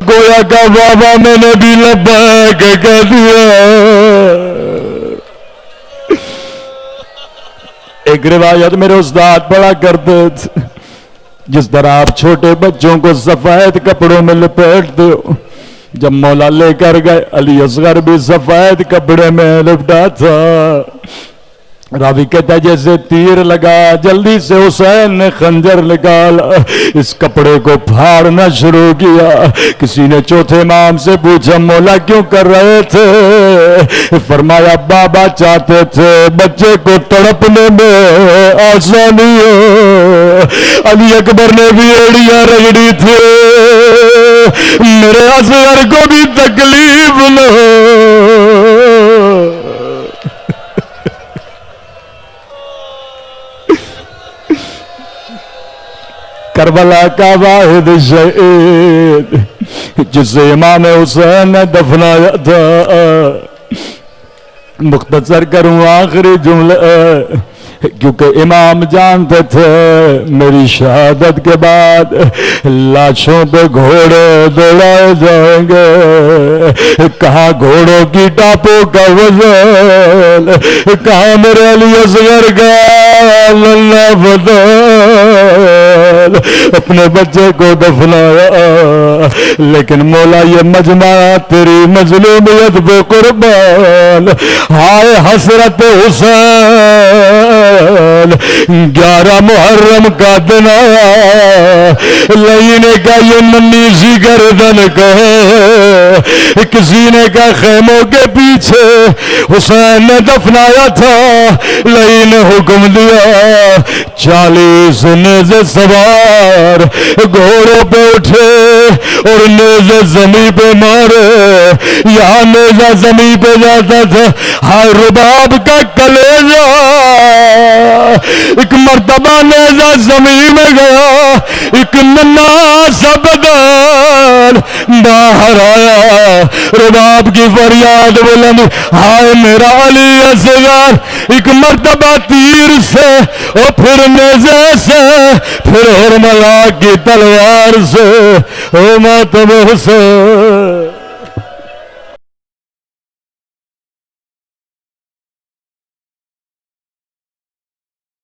گویا کہ بابا میں نے بھی لبیک کہہ دیا. ایک روایت میرے استاد پڑھا کرتے تھے، جس طرح آپ چھوٹے بچوں کو سفید کپڑوں میں لپیٹتے ہو، جب مولا لے کر گئے علی اصغر بھی سفید کپڑے میں لپٹا تھا. راوی کہتا ہے جیسے تیر لگا جلدی سے حسین نے خنجر نکالا، اس کپڑے کو پھاڑنا شروع کیا. کسی نے چوتھے امام سے پوچھا مولا کیوں کر رہے تھے؟ فرمایا بابا چاہتے تھے بچے کو تڑپنے میں آسانی ہو. علی اکبر نے بھی ایڑیاں رگڑی تھی، میرے اصغر کو بھی تکلیف نہ ہو. کربلا کا واحد شہید جسے امام حسین نے دفنایا تھا. مختصر کروں آخری جملہ، کیونکہ امام جانتے تھے میری شہادت کے بعد لاشوں پہ گھوڑے دوڑائے جائیں گے. کہاں گھوڑوں کی ٹاپوں کا وزن، کہاں میرے علی اصغر کا اللہ بدل. اپنے بچے کو دفنایا، لیکن مولا یہ مجمع تیری مظلومیت پہ قربان. ہائے حسرت حسین، 11 محرم کا دن آیا. لئی نے کہا یہ ننھی سی گردن کہے، کسی نے کہا خیموں کے پیچھے حسین نے دفنایا تھا. لئی نے حکم دیا 40 نیزے سوار گھوڑوں پہ اٹھے اور نیزے زمین پہ مارے. یہاں نیزہ زمین پہ جاتا تھا، ہائے رباب کا کلیجہ. ایک مرتبہ نیزہ زمین میں گیا، ایک ننھا سا بدن باہر آیا. رباب کی فریاد بلند، ہائے میرا علی اصغر. ایک مرتبہ تیر سے اور پھر نیزے سے، پھر حرملا کی تلوار سے، او ماتم حسین.